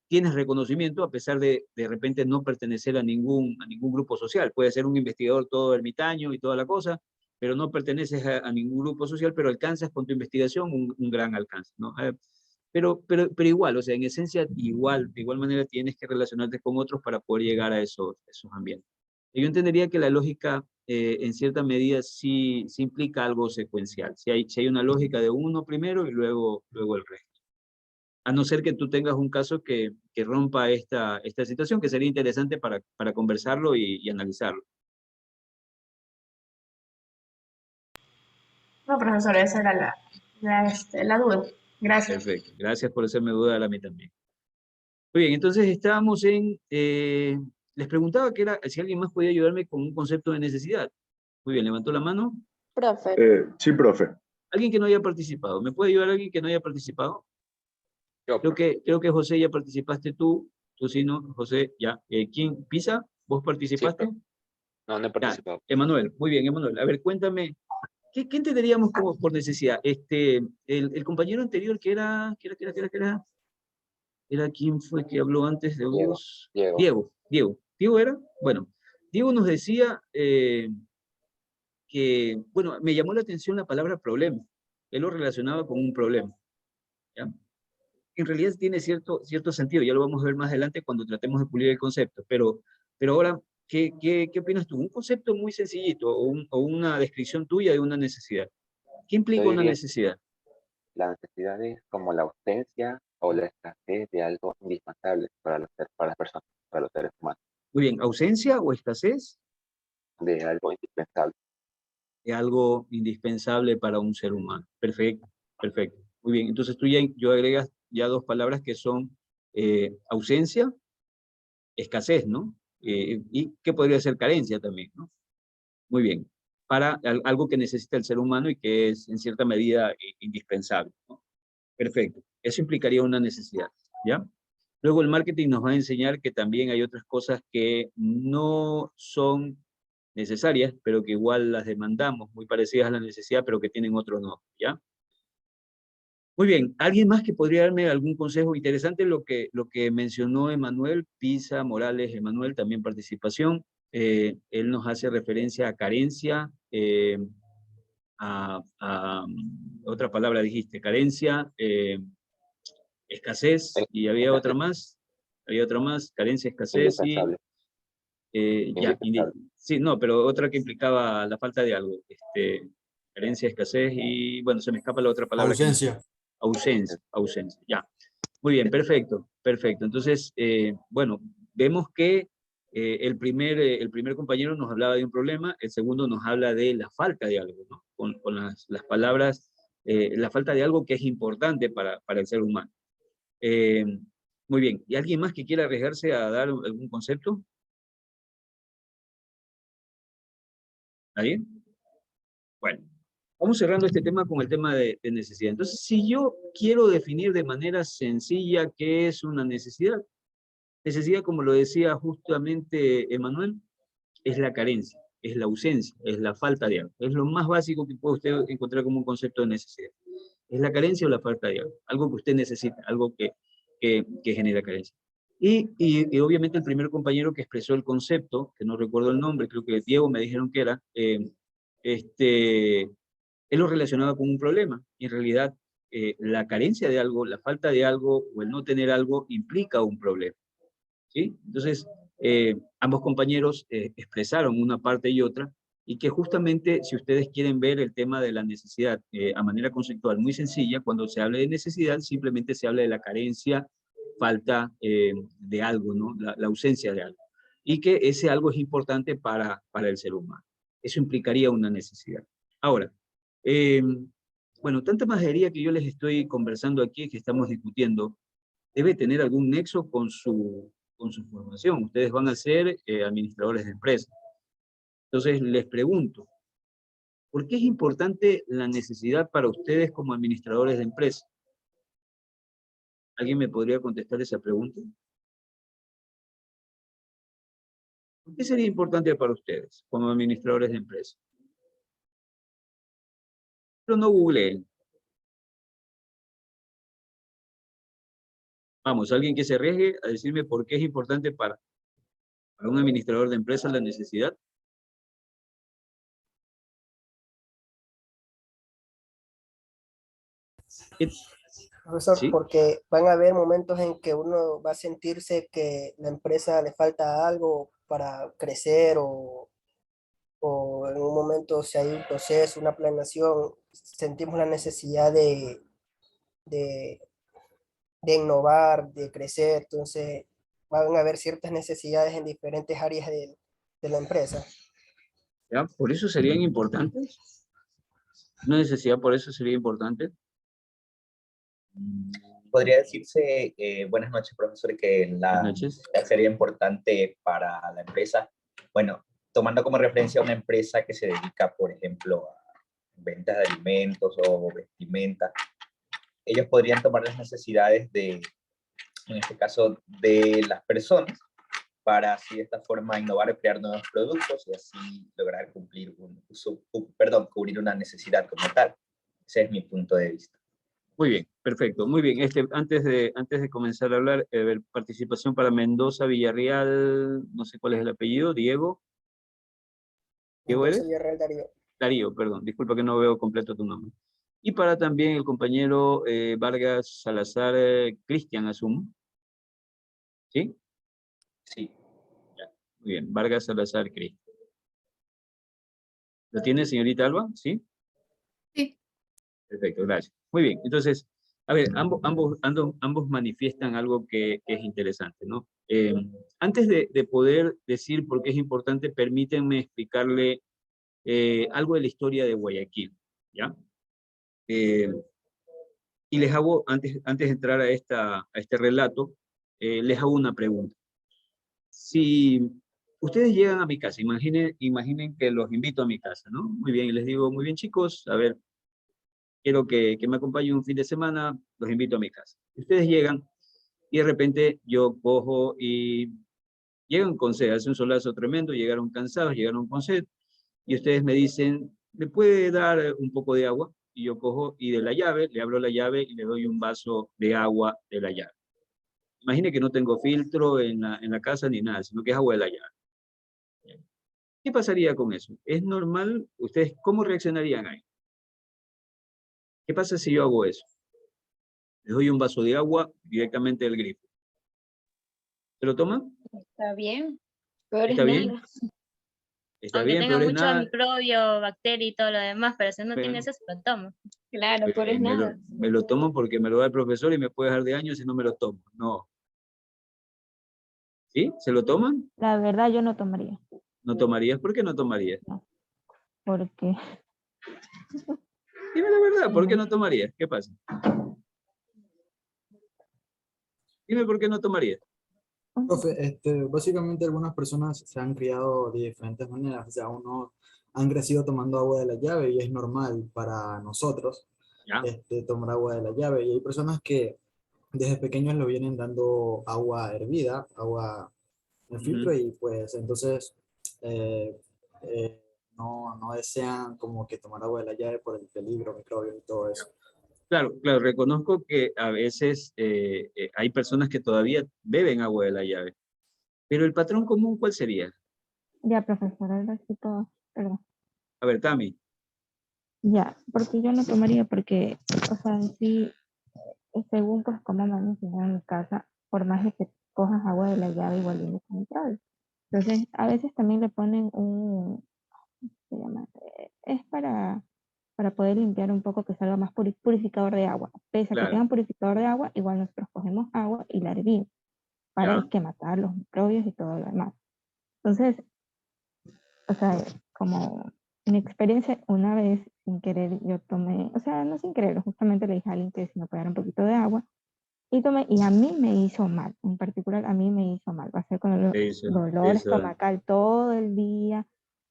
Tienes reconocimiento a pesar de repente no pertenecer a ningún grupo social. Puede ser un investigador todo ermitaño y toda la cosa, pero no perteneces a ningún grupo social, pero alcanzas con tu investigación un gran alcance, ¿no? Pero igual, o sea, en esencia, de igual manera tienes que relacionarte con otros para poder llegar a esos ambientes. Y yo entendería que la lógica, en cierta medida, sí implica algo secuencial. Si hay una lógica de uno primero y luego el resto. A no ser que tú tengas un caso que rompa esta situación, que sería interesante para conversarlo y analizarlo. No, profesor, esa era la duda. Gracias. Perfecto. Gracias por hacerme dudar a mí también. Muy bien, entonces estábamos les preguntaba si alguien más podía ayudarme con un concepto de necesidad. Muy bien, levantó la mano. Profe. Sí, profe. Alguien que no haya participado. ¿Me puede ayudar alguien que no haya participado? Yo, Creo que José ya participaste tú sí, ¿no? José, ya. ¿Quién? ¿Pisa? ¿Vos participaste? Sí, no he participado. Emanuel, muy bien, Emanuel. A ver, cuéntame, ¿qué entenderíamos como por necesidad? El compañero anterior que era ¿quién fue que habló antes de vos? Diego era, bueno, Diego nos decía que, bueno, me llamó la atención la palabra problema. Él lo relacionaba con un problema, ¿ya? En realidad tiene cierto sentido, ya lo vamos a ver más adelante cuando tratemos de pulir el concepto, pero ahora, ¿qué opinas tú? Un concepto muy sencillito o una descripción tuya de una necesidad. ¿Qué implica una necesidad? La necesidad es como la ausencia o la escasez de algo indispensable para las personas, para los seres humanos. Muy bien, ¿ausencia o escasez? De algo indispensable. De algo indispensable para un ser humano. Perfecto, perfecto. Muy bien, entonces yo agregas ya dos palabras que son ausencia, escasez, ¿no? Y que podría ser carencia también, ¿no? Muy bien, para algo que necesita el ser humano y que es en cierta medida indispensable, ¿no? Perfecto, eso implicaría una necesidad, ¿ya? Luego el marketing nos va a enseñar que también hay otras cosas que no son necesarias, pero que igual las demandamos, muy parecidas a la necesidad, pero que tienen otro nombre, ¿ya? Muy bien, ¿alguien más que podría darme algún consejo? Interesante lo que mencionó Emanuel, Pisa, Morales, Emanuel, también participación. Él nos hace referencia a carencia, otra palabra dijiste, carencia, escasez, y había otra más, carencia, escasez y sí, no, pero otra que implicaba la falta de algo, carencia, escasez y bueno, se me escapa la otra palabra. Ausencia, ya. Muy bien, perfecto. Entonces, bueno, vemos que el primer compañero nos hablaba de un problema, el segundo nos habla de la falta de algo, ¿no? Con las palabras, la falta de algo que es importante para el ser humano. Muy bien, ¿y alguien más que quiera arriesgarse a dar algún concepto? ¿Nadie? Bueno, vamos cerrando este tema con el tema de necesidad. Entonces, si yo quiero definir de manera sencilla qué es una necesidad, necesidad, como lo decía justamente Emanuel, es la carencia, es la ausencia, es la falta de algo. Es lo más básico que puede usted encontrar como un concepto de necesidad. Es la carencia o la falta de algo, algo que usted necesita, algo que genera carencia. Y obviamente el primer compañero que expresó el concepto, que no recuerdo el nombre, creo que Diego me dijeron que era, él lo relacionaba con un problema, y en realidad la carencia de algo, la falta de algo o el no tener algo implica un problema, ¿sí? Entonces, ambos compañeros expresaron una parte y otra, y que justamente, si ustedes quieren ver el tema de la necesidad a manera conceptual muy sencilla, cuando se habla de necesidad, simplemente se habla de la carencia, falta de algo, ¿no? La ausencia de algo. Y que ese algo es importante para el ser humano. Eso implicaría una necesidad. Ahora, bueno, tanta majadería que yo les estoy conversando aquí, que estamos discutiendo, debe tener algún nexo con su formación. Ustedes van a ser administradores de empresas. Entonces, les pregunto, ¿por qué es importante la necesidad para ustedes como administradores de empresas? ¿Alguien me podría contestar esa pregunta? ¿Por qué sería importante para ustedes como administradores de empresas? Pero no googleen. Vamos, alguien que se arriesgue a decirme por qué es importante para un administrador de empresas la necesidad. Profesor, ¿Sí? porque van a haber momentos en que uno va a sentirse que la empresa le falta algo para crecer o en un momento si hay un proceso, una planeación, sentimos la necesidad de, de innovar, de crecer, entonces van a haber ciertas necesidades en diferentes áreas de la empresa. ¿Ya? ¿Por eso serían importantes? ¿Una necesidad por eso sería importante? Podría decirse, buenas noches, profesor, que la sería importante para la empresa. Bueno, tomando como referencia una empresa que se dedica, por ejemplo, a ventas de alimentos o vestimenta, ellos podrían tomar las necesidades de, en este caso, de las personas, para así de esta forma innovar y crear nuevos productos y así lograr cubrir una necesidad como tal. Ese es mi punto de vista. Muy bien, perfecto, muy bien. Antes de comenzar a hablar, participación para Mendoza Villarreal, no sé cuál es el apellido, Diego. ¿Diego eres? Villarreal Darío. Darío, perdón, disculpa que no veo completo tu nombre. Y para también el compañero Vargas Salazar, Cristian, asumo. ¿Sí? Sí. Ya, muy bien, Vargas Salazar, Cristian. ¿Lo tiene, señorita Alba? ¿Sí? Sí. Perfecto, gracias. Muy bien, entonces, a ver, ambos manifiestan algo que es interesante, ¿no? Antes de poder decir por qué es importante, permítanme explicarle algo de la historia de Guayaquil, ¿ya? Y les hago, antes de entrar a este relato, les hago una pregunta. Si ustedes llegan a mi casa, imaginen que los invito a mi casa, ¿no? Muy bien, y les digo, muy bien chicos, a ver, quiero que me acompañen un fin de semana, los invito a mi casa. Ustedes llegan y de repente yo cojo y llegan con sed, hace un solazo tremendo, llegaron cansados, llegaron con sed, y ustedes me dicen, ¿me puede dar un poco de agua? Y yo cojo y de la llave, le abro la llave y le doy un vaso de agua de la llave. Imagine que no tengo filtro en la casa ni nada, sino que es agua de la llave. ¿Qué pasaría con eso? ¿Es normal? ¿Ustedes cómo reaccionarían ahí? ¿Qué pasa si yo hago eso? Les doy un vaso de agua directamente del grifo. ¿Se lo toman? Está bien. Peor ¿Está es bien? nada. Está Aunque bien, tenga peor es mucho nada. microbio, bacteria y todo lo demás, pero si no Pero- tiene eso, se lo toma. Claro, peor es me nada. lo tomo porque me lo da el profesor y me puede dejar de años si no me lo tomo. No. ¿Sí? ¿Se lo toman? La verdad, yo no tomaría. ¿No tomarías? ¿Por qué no tomarías? Porque Dime la verdad, ¿por qué no tomarías? ¿Qué pasa? Dime por qué no tomarías. Profe, básicamente algunas personas se han criado de diferentes maneras, o sea, unos han crecido tomando agua de la llave y es normal para nosotros tomar agua de la llave, y hay personas que desde pequeños lo vienen dando agua hervida, agua en filtro, y pues entonces eh, eh, no desean como que tomar agua de la llave por el peligro, microbios y todo eso. Claro, claro, reconozco que a veces hay personas que todavía beben agua de la llave. Pero el patrón común, ¿cuál sería? ya, profesora, ahora sí todo, perdón. A ver, Tami. Ya, porque yo no tomaría, porque, o sea, en sí, según pues como me han enseñado en mi casa, por más de que cojas agua de la llave, igual viene con nitrógeno. Entonces, a veces también le ponen se llama, es para poder limpiar un poco, que salga más purificador de agua. Pese a que Claro, tengan purificador de agua, igual nosotros cogemos agua y la hervimos para ya, que matar los microbios y todo lo demás. Entonces, o sea, como mi experiencia, una vez sin querer yo tomé, o sea, no sin querer, justamente le dije a alguien que si me podía dar un poquito de agua, y tomé, y a mí me hizo mal, en particular a mí me hizo mal, va a ser con el dolor eso, estomacal todo el día,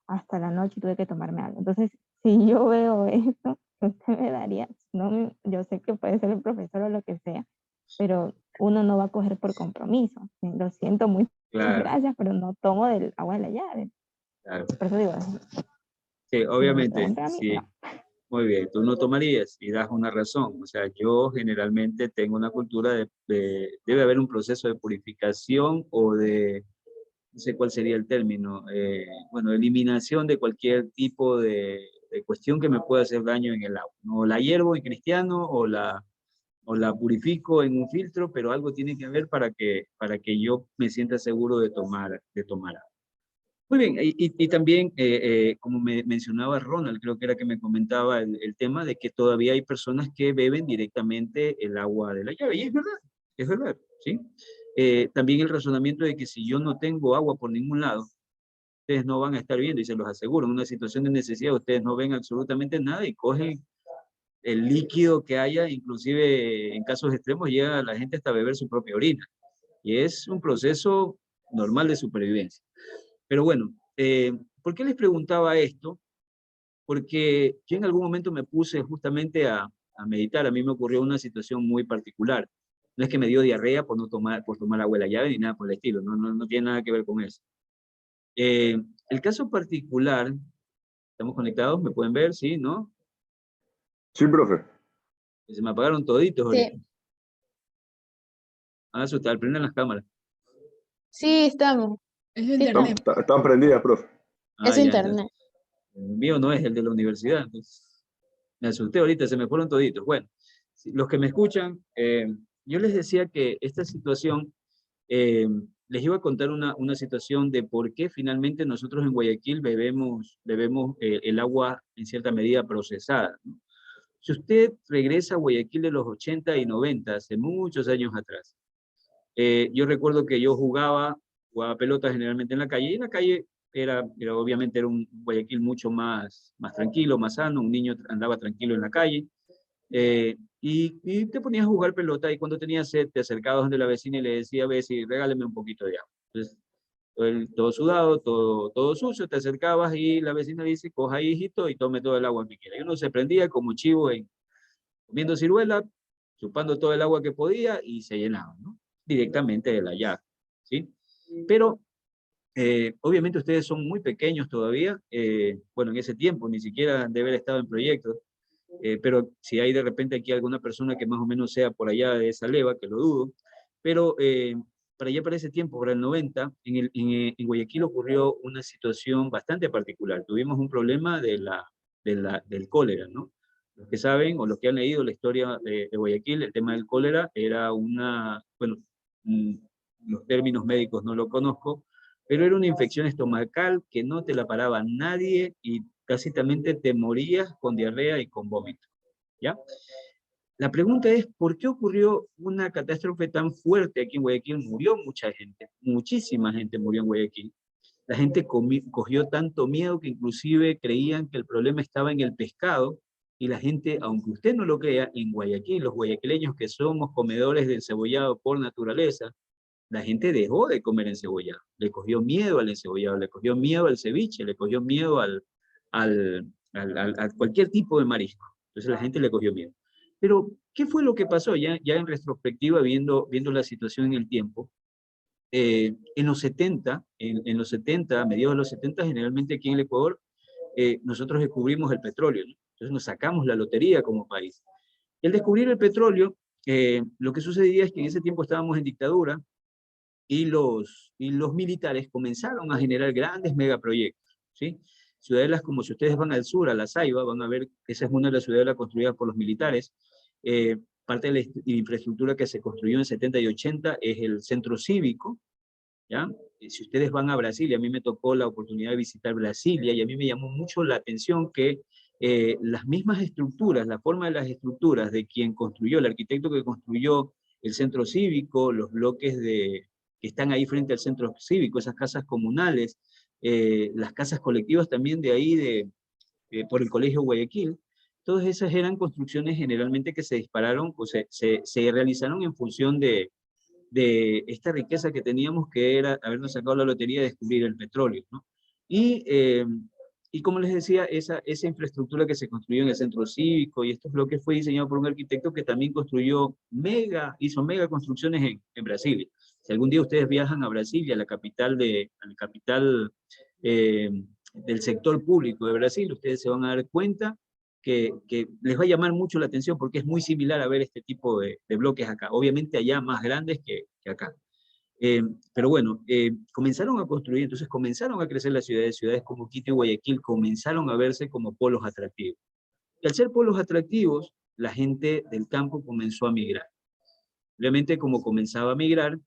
hasta la noche tuve que tomarme algo. Entonces, si yo veo eso, usted me daría, no, yo sé que puede ser el profesor o lo que sea, pero uno no va a coger por compromiso. Lo siento, muchas claro, gracias, pero no tomo del agua de la llave. claro. Por eso digo, Sí, si me obviamente, preguntan a mí, sí. no. Muy bien, tú no tomarías y das una razón. O sea, yo generalmente tengo una cultura debe haber un proceso de purificación o de, no sé cuál sería el término, bueno, eliminación de cualquier tipo de cuestión que me pueda hacer daño en el agua. No la hiervo en cristiano o la purifico en un filtro, pero algo tiene que haber para que yo me sienta seguro de tomar agua. Muy bien, y también, como me mencionaba Ronald, creo que era que me comentaba el tema de que todavía hay personas que beben directamente el agua de la llave, y es verdad, ¿sí? También el razonamiento de que si yo no tengo agua por ningún lado, ustedes no van a estar viendo, y se los aseguro, en una situación de necesidad ustedes no ven absolutamente nada y cogen el líquido que haya, inclusive en casos extremos llega la gente hasta beber su propia orina, y es un proceso normal de supervivencia. Pero bueno, ¿por qué les preguntaba esto? Porque yo en algún momento me puse justamente a meditar. A mí me ocurrió una situación muy particular. No es que me dio diarrea por tomar agua de la llave ni nada por el estilo. No tiene nada que ver con eso. El caso particular, ¿estamos conectados? ¿Me pueden ver? ¿Sí? ¿No? Sí, profe. Se me apagaron toditos ahorita. Sí, Van a asustar, prendan las cámaras. sí, estamos. Es Están, internet. están prendidas, profe. Es Ya, entonces. internet. El mío no es el de la universidad. Entonces, me asusté ahorita, se me fueron toditos. Bueno, los que me escuchan, yo les decía que esta situación, les iba a contar una situación de por qué finalmente nosotros en Guayaquil bebemos el agua en cierta medida procesada, ¿no? Si usted regresa a Guayaquil de los 80 y 90, hace muchos años atrás, yo recuerdo que yo jugaba pelota generalmente en la calle, y en la calle obviamente era un Guayaquil mucho más tranquilo, más sano, un niño andaba tranquilo en la calle, y te ponías a jugar pelota, y cuando tenías sed te acercabas donde la vecina y le decía: Bessie, regáleme un poquito de agua. Entonces, todo sudado, todo sucio, te acercabas y la vecina dice: coja ahí, hijito, y tome todo el agua que quiera. Y uno se prendía como chivo comiendo ciruela, chupando todo el agua que podía y se llenaba, ¿no? Directamente de la llave, ¿sí? Pero obviamente ustedes son muy pequeños todavía, bueno, en ese tiempo ni siquiera han de haber estado en proyectos, pero si hay de repente aquí alguna persona que más o menos sea por allá de esa leva, que lo dudo, pero para allá, para ese tiempo, para el 90, en Guayaquil ocurrió una situación bastante particular. Tuvimos un problema del cólera, ¿no? Los que saben o los que han leído la historia de Guayaquil, el tema del cólera era bueno, los términos médicos no lo conozco, pero era una infección estomacal que no te la paraba nadie y tácitamente te morías con diarrea y con vómito, ¿ya? La pregunta es, ¿por qué ocurrió una catástrofe tan fuerte aquí en Guayaquil? Murió mucha gente, muchísima gente murió en Guayaquil. La gente cogió tanto miedo que inclusive creían que el problema estaba en el pescado, y la gente, aunque usted no lo crea, en Guayaquil, los guayaquileños que somos comedores de encebollado por naturaleza, la gente dejó de comer encebollado, le cogió miedo al encebollado, le cogió miedo al ceviche, le cogió miedo a cualquier tipo de marisco. Entonces la gente le cogió miedo. Pero, ¿qué fue lo que pasó? Ya en retrospectiva, viendo la situación en el tiempo, en los 70, a mediados de los 70, generalmente aquí en el Ecuador, nosotros descubrimos el petróleo, ¿no? Entonces nos sacamos la lotería como país. El descubrir el petróleo, lo que sucedía es que en ese tiempo estábamos en dictadura, y los militares comenzaron a generar grandes megaproyectos, ¿sí? ciudadelas como si ustedes van al sur, a La Ceiba, van a ver que esa es una de las ciudadelas construidas por los militares. Parte de la infraestructura que se construyó en 70 y 80 es el centro cívico, ¿ya? Si ustedes van a Brasilia, a mí me tocó la oportunidad de visitar Brasilia y a mí me llamó mucho la atención que las mismas estructuras, la forma de las estructuras de quien construyó, el arquitecto que construyó el centro cívico, los bloques que están ahí frente al centro cívico, esas casas comunales, las casas colectivas también de ahí, por el Colegio Guayaquil, todas esas eran construcciones generalmente que se dispararon, o se realizaron en función de esta riqueza que teníamos, que era habernos sacado la lotería de descubrir el petróleo, ¿no? Y como les decía, esa infraestructura que se construyó en el centro cívico y estos bloques fue diseñado por un arquitecto que también hizo mega construcciones en Brasilia. Si algún día ustedes viajan a Brasilia, la capital del sector público de Brasil, ustedes se van a dar cuenta que les va a llamar mucho la atención porque es muy similar a ver este tipo de bloques acá. Obviamente allá más grandes que acá. Pero bueno, comenzaron a construir, entonces comenzaron a crecer las ciudades como Quito y Guayaquil comenzaron a verse como polos atractivos. Y al ser polos atractivos, la gente del campo comenzó a migrar. Obviamente, como comenzaba a migrar,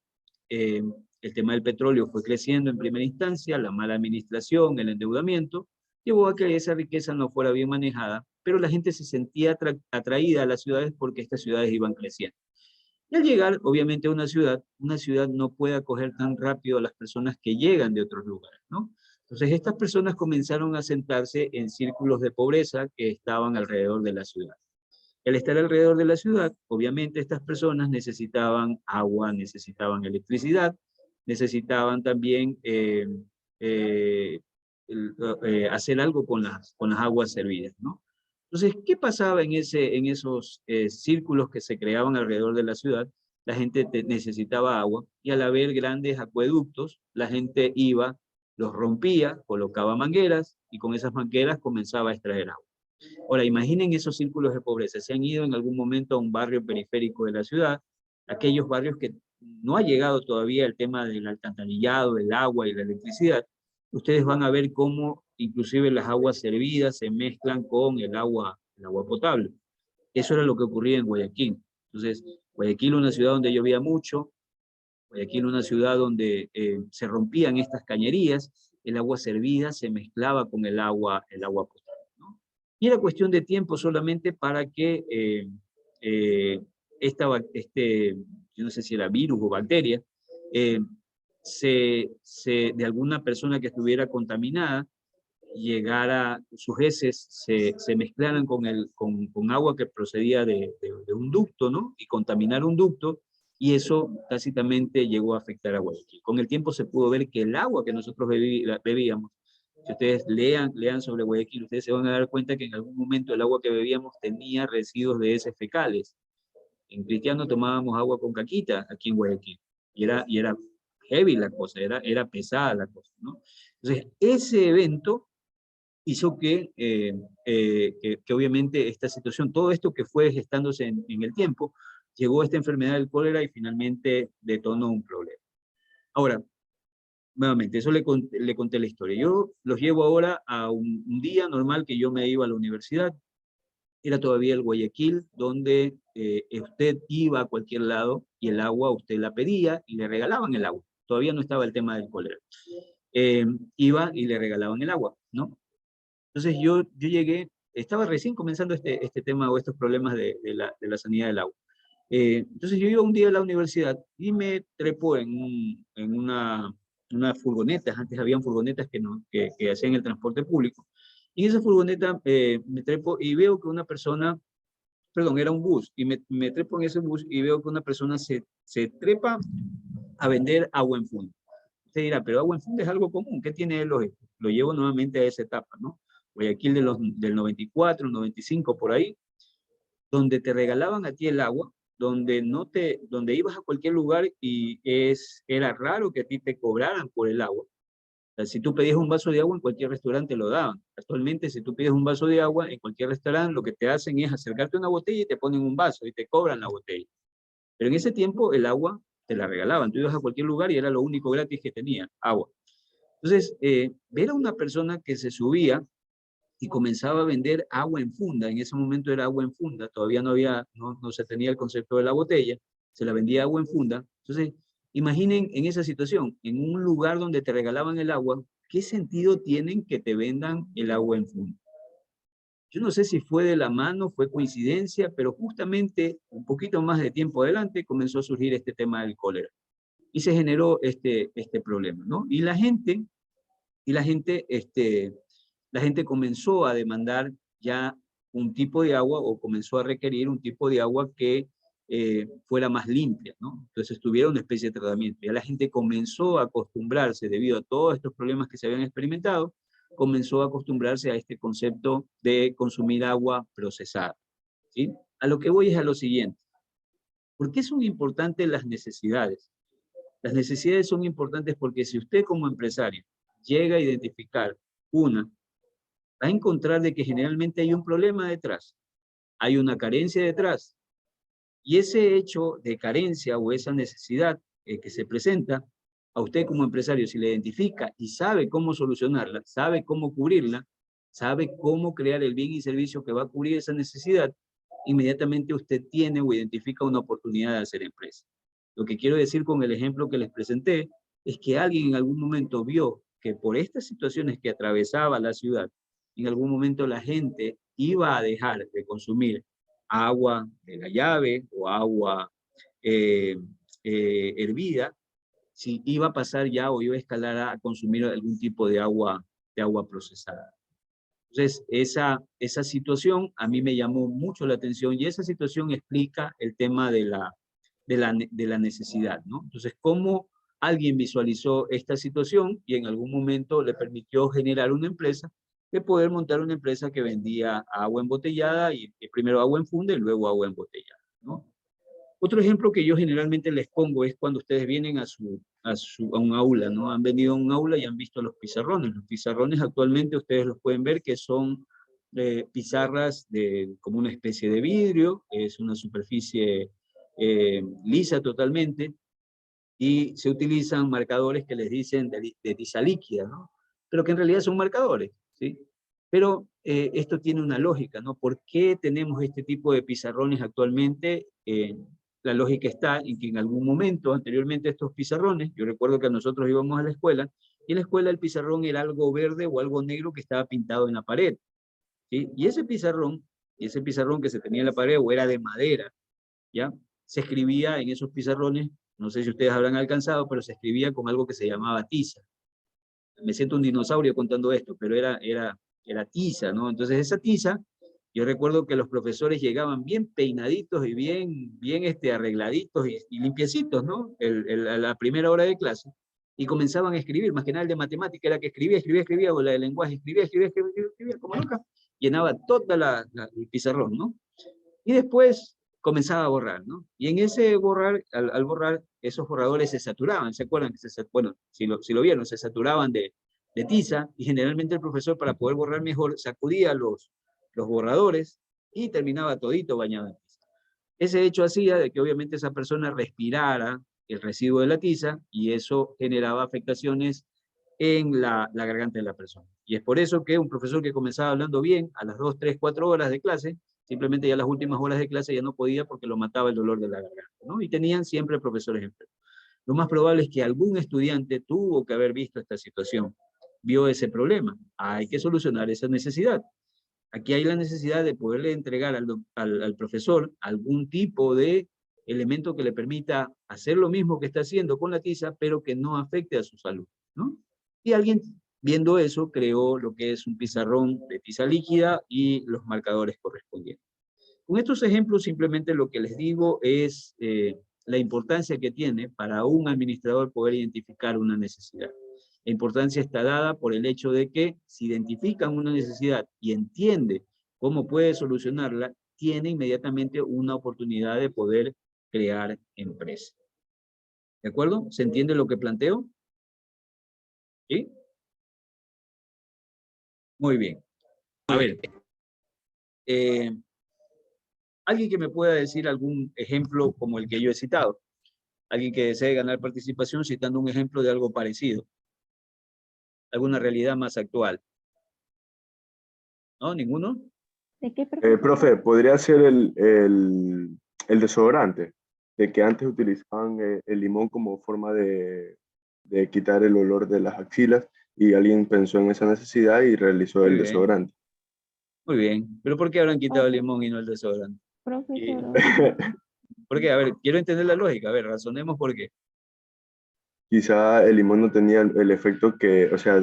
el tema del petróleo fue creciendo en primera instancia, la mala administración, el endeudamiento, llevó a que esa riqueza no fuera bien manejada, pero la gente se sentía atraída a las ciudades porque estas ciudades iban creciendo. Y al llegar, obviamente, a una ciudad no puede acoger tan rápido a las personas que llegan de otros lugares, ¿no? Entonces, estas personas comenzaron a sentarse en círculos de pobreza que estaban alrededor de la ciudad. Al estar alrededor de la ciudad, obviamente, estas personas necesitaban agua, necesitaban electricidad, necesitaban también hacer algo con las aguas servidas, ¿no? Entonces, ¿qué pasaba en esos círculos que se creaban alrededor de la ciudad? La gente necesitaba agua y al haber grandes acueductos, la gente iba, los rompía, colocaba mangueras y con esas mangueras comenzaba a extraer agua. Ahora, imaginen esos círculos de pobreza. Se han ido en algún momento a un barrio periférico de la ciudad, aquellos barrios que no ha llegado todavía el tema del alcantarillado, del agua y la electricidad. Ustedes van a ver cómo inclusive las aguas servidas se mezclan con el agua potable. Eso era lo que ocurría en Guayaquil. Entonces, Guayaquil, una ciudad donde llovía mucho, Guayaquil, una ciudad donde se rompían estas cañerías, el agua servida se mezclaba con el agua potable, ¿no? Y era cuestión de tiempo solamente para que yo no sé si era virus o bacteria, de alguna persona que estuviera contaminada, sus heces se mezclaran con agua que procedía de un ducto, ¿no? Y contaminar un ducto, y eso tácitamente llegó a afectar a Guayaquil. Con el tiempo se pudo ver que el agua que nosotros bebíamos, si ustedes lean sobre Guayaquil, ustedes se van a dar cuenta que en algún momento el agua que bebíamos tenía residuos de heces fecales. En Cristiano tomábamos agua con caquita aquí en Guayaquil, y era heavy la cosa, era pesada la cosa, ¿no? Entonces, ese evento hizo que obviamente esta situación, todo esto que fue gestándose en el tiempo, llegó a esta enfermedad del cólera y finalmente detonó un problema. Ahora, nuevamente, eso le conté la historia. Yo los llevo ahora a un día normal que yo me iba a la universidad. Era todavía el Guayaquil, donde usted iba a cualquier lado y el agua usted la pedía y le regalaban el agua. Todavía no estaba el tema del cólera. Iba y le regalaban el agua, ¿no? Entonces yo llegué, estaba recién comenzando este tema o estos problemas de la sanidad del agua. Entonces yo iba un día a la universidad y me trepo en una furgoneta. Antes habían furgonetas que hacían el transporte público. Y en esa furgoneta me trepo y veo que una persona, perdón, era un bus, y me trepo en ese bus y veo que una persona se trepa a vender agua en funda. Usted dirá, pero agua en funda es algo común, ¿qué tiene de lógico? Lo llevo nuevamente a esa etapa, ¿no? Guayaquil del 94, 95, por ahí, donde te regalaban a ti el agua, donde ibas a cualquier lugar y era raro que a ti te cobraran por el agua. O sea, si tú pedías un vaso de agua, en cualquier restaurante lo daban. Actualmente, si tú pides un vaso de agua, en cualquier restaurante lo que te hacen es acercarte a una botella y te ponen un vaso y te cobran la botella. Pero en ese tiempo el agua te la regalaban. Tú ibas a cualquier lugar y era lo único gratis que tenía, agua. Entonces, ver a una persona que se subía y comenzaba a vender agua en funda, en ese momento era agua en funda, todavía no se tenía el concepto de la botella, se la vendía agua en funda. Entonces, imaginen en esa situación, en un lugar donde te regalaban el agua, ¿qué sentido tienen que te vendan el agua en funda? Yo no sé si fue de la mano, fue coincidencia, pero justamente un poquito más de tiempo adelante comenzó a surgir este tema del cólera. Y se generó este problema, ¿no? Y la gente comenzó a demandar ya un tipo de agua o comenzó a requerir un tipo de agua que fuera más limpia, ¿no? Entonces tuviera una especie de tratamiento. Ya la gente comenzó a acostumbrarse, debido a todos estos problemas que se habían experimentado, comenzó a acostumbrarse a este concepto de consumir agua procesada, ¿sí? A lo que voy es a lo siguiente. ¿Por qué son importantes las necesidades? Las necesidades son importantes porque si usted como empresario llega a identificar una, va a encontrar de que generalmente hay un problema detrás, hay una carencia detrás, y ese hecho de carencia o esa necesidad que se presenta, a usted como empresario, si la identifica y sabe cómo solucionarla, sabe cómo cubrirla, sabe cómo crear el bien y servicio que va a cubrir esa necesidad, inmediatamente usted tiene o identifica una oportunidad de hacer empresa. Lo que quiero decir con el ejemplo que les presenté es que alguien en algún momento vio que por estas situaciones que atravesaba la ciudad, en algún momento la gente iba a dejar de consumir agua de la llave o agua hervida, si iba a pasar ya o iba a escalar a consumir algún tipo de agua procesada. Entonces, esa situación a mí me llamó mucho la atención y esa situación explica el tema de la necesidad, ¿no? Entonces, cómo alguien visualizó esta situación y en algún momento le permitió generar una empresa, de poder montar una empresa que vendía agua embotellada y primero agua en funda y luego agua embotellada, ¿no? Otro ejemplo que yo generalmente les pongo es cuando ustedes vienen a un aula, ¿no? Han venido a un aula y han visto los pizarrones. Los pizarrones actualmente ustedes los pueden ver que son pizarras como una especie de vidrio, es una superficie lisa totalmente, y se utilizan marcadores que les dicen de tiza líquida, ¿no? Pero que en realidad son marcadores, ¿sí? Pero esto tiene una lógica, ¿no? ¿Por qué tenemos este tipo de pizarrones actualmente? La lógica está en que en algún momento, anteriormente a estos pizarrones, yo recuerdo que nosotros íbamos a la escuela, y en la escuela el pizarrón era algo verde o algo negro que estaba pintado en la pared, ¿sí? Y ese pizarrón que se tenía en la pared o era de madera, ¿ya? Se escribía en esos pizarrones, no sé si ustedes habrán alcanzado, pero se escribía con algo que se llamaba tiza. Me siento un dinosaurio contando esto, pero era tiza, ¿no? Entonces esa tiza, yo recuerdo que los profesores llegaban bien peinaditos y bien arregladitos y limpiecitos, ¿no? A la primera hora de clase, y comenzaban a escribir, más que nada el de matemática era que escribía, o la de lenguaje, escribía, como loca, llenaba toda el pizarrón, ¿no? Y después comenzaba a borrar, ¿no? Y en ese borrar, al borrar, esos borradores se saturaban, ¿se acuerdan? Bueno, si lo vieron, se saturaban de tiza, y generalmente el profesor, para poder borrar mejor, sacudía los borradores y terminaba todito bañado en tiza. Ese hecho hacía de que obviamente esa persona respirara el residuo de la tiza, y eso generaba afectaciones en la garganta de la persona. Y es por eso que un profesor que comenzaba hablando bien, a las 2, 3, 4 horas de clase, simplemente ya las últimas horas de clase ya no podía porque lo mataba el dolor de la garganta, ¿no? Y tenían siempre profesores enfermos. Lo más probable es que algún estudiante tuvo que haber visto esta situación, vio ese problema. Hay que solucionar esa necesidad. Aquí hay la necesidad de poderle entregar al profesor algún tipo de elemento que le permita hacer lo mismo que está haciendo con la tiza, pero que no afecte a su salud, ¿no? Y alguien, viendo eso, creó lo que es un pizarrón de tiza líquida y los marcadores correspondientes. Con estos ejemplos simplemente lo que les digo es la importancia que tiene para un administrador poder identificar una necesidad. La importancia está dada por el hecho de que si identifican una necesidad y entiende cómo puede solucionarla, tiene inmediatamente una oportunidad de poder crear empresa. ¿De acuerdo? ¿Se entiende lo que planteo? ¿Sí? Muy bien. A ver. Alguien que me pueda decir algún ejemplo como el que yo he citado. Alguien que desee ganar participación citando un ejemplo de algo parecido. alguna realidad más actual. ¿No? ¿Ninguno? ¿De qué profe, podría ser el desodorante, de que antes utilizaban el limón como forma de quitar el olor de las axilas y alguien pensó en esa necesidad y realizó el desodorante. Muy bien. ¿Pero por qué habrán quitado el limón y no el desodorante? Profesor. Porque, a ver, quiero entender la lógica. A ver, razonemos por qué. Quizá el limón no tenía el efecto que, o sea,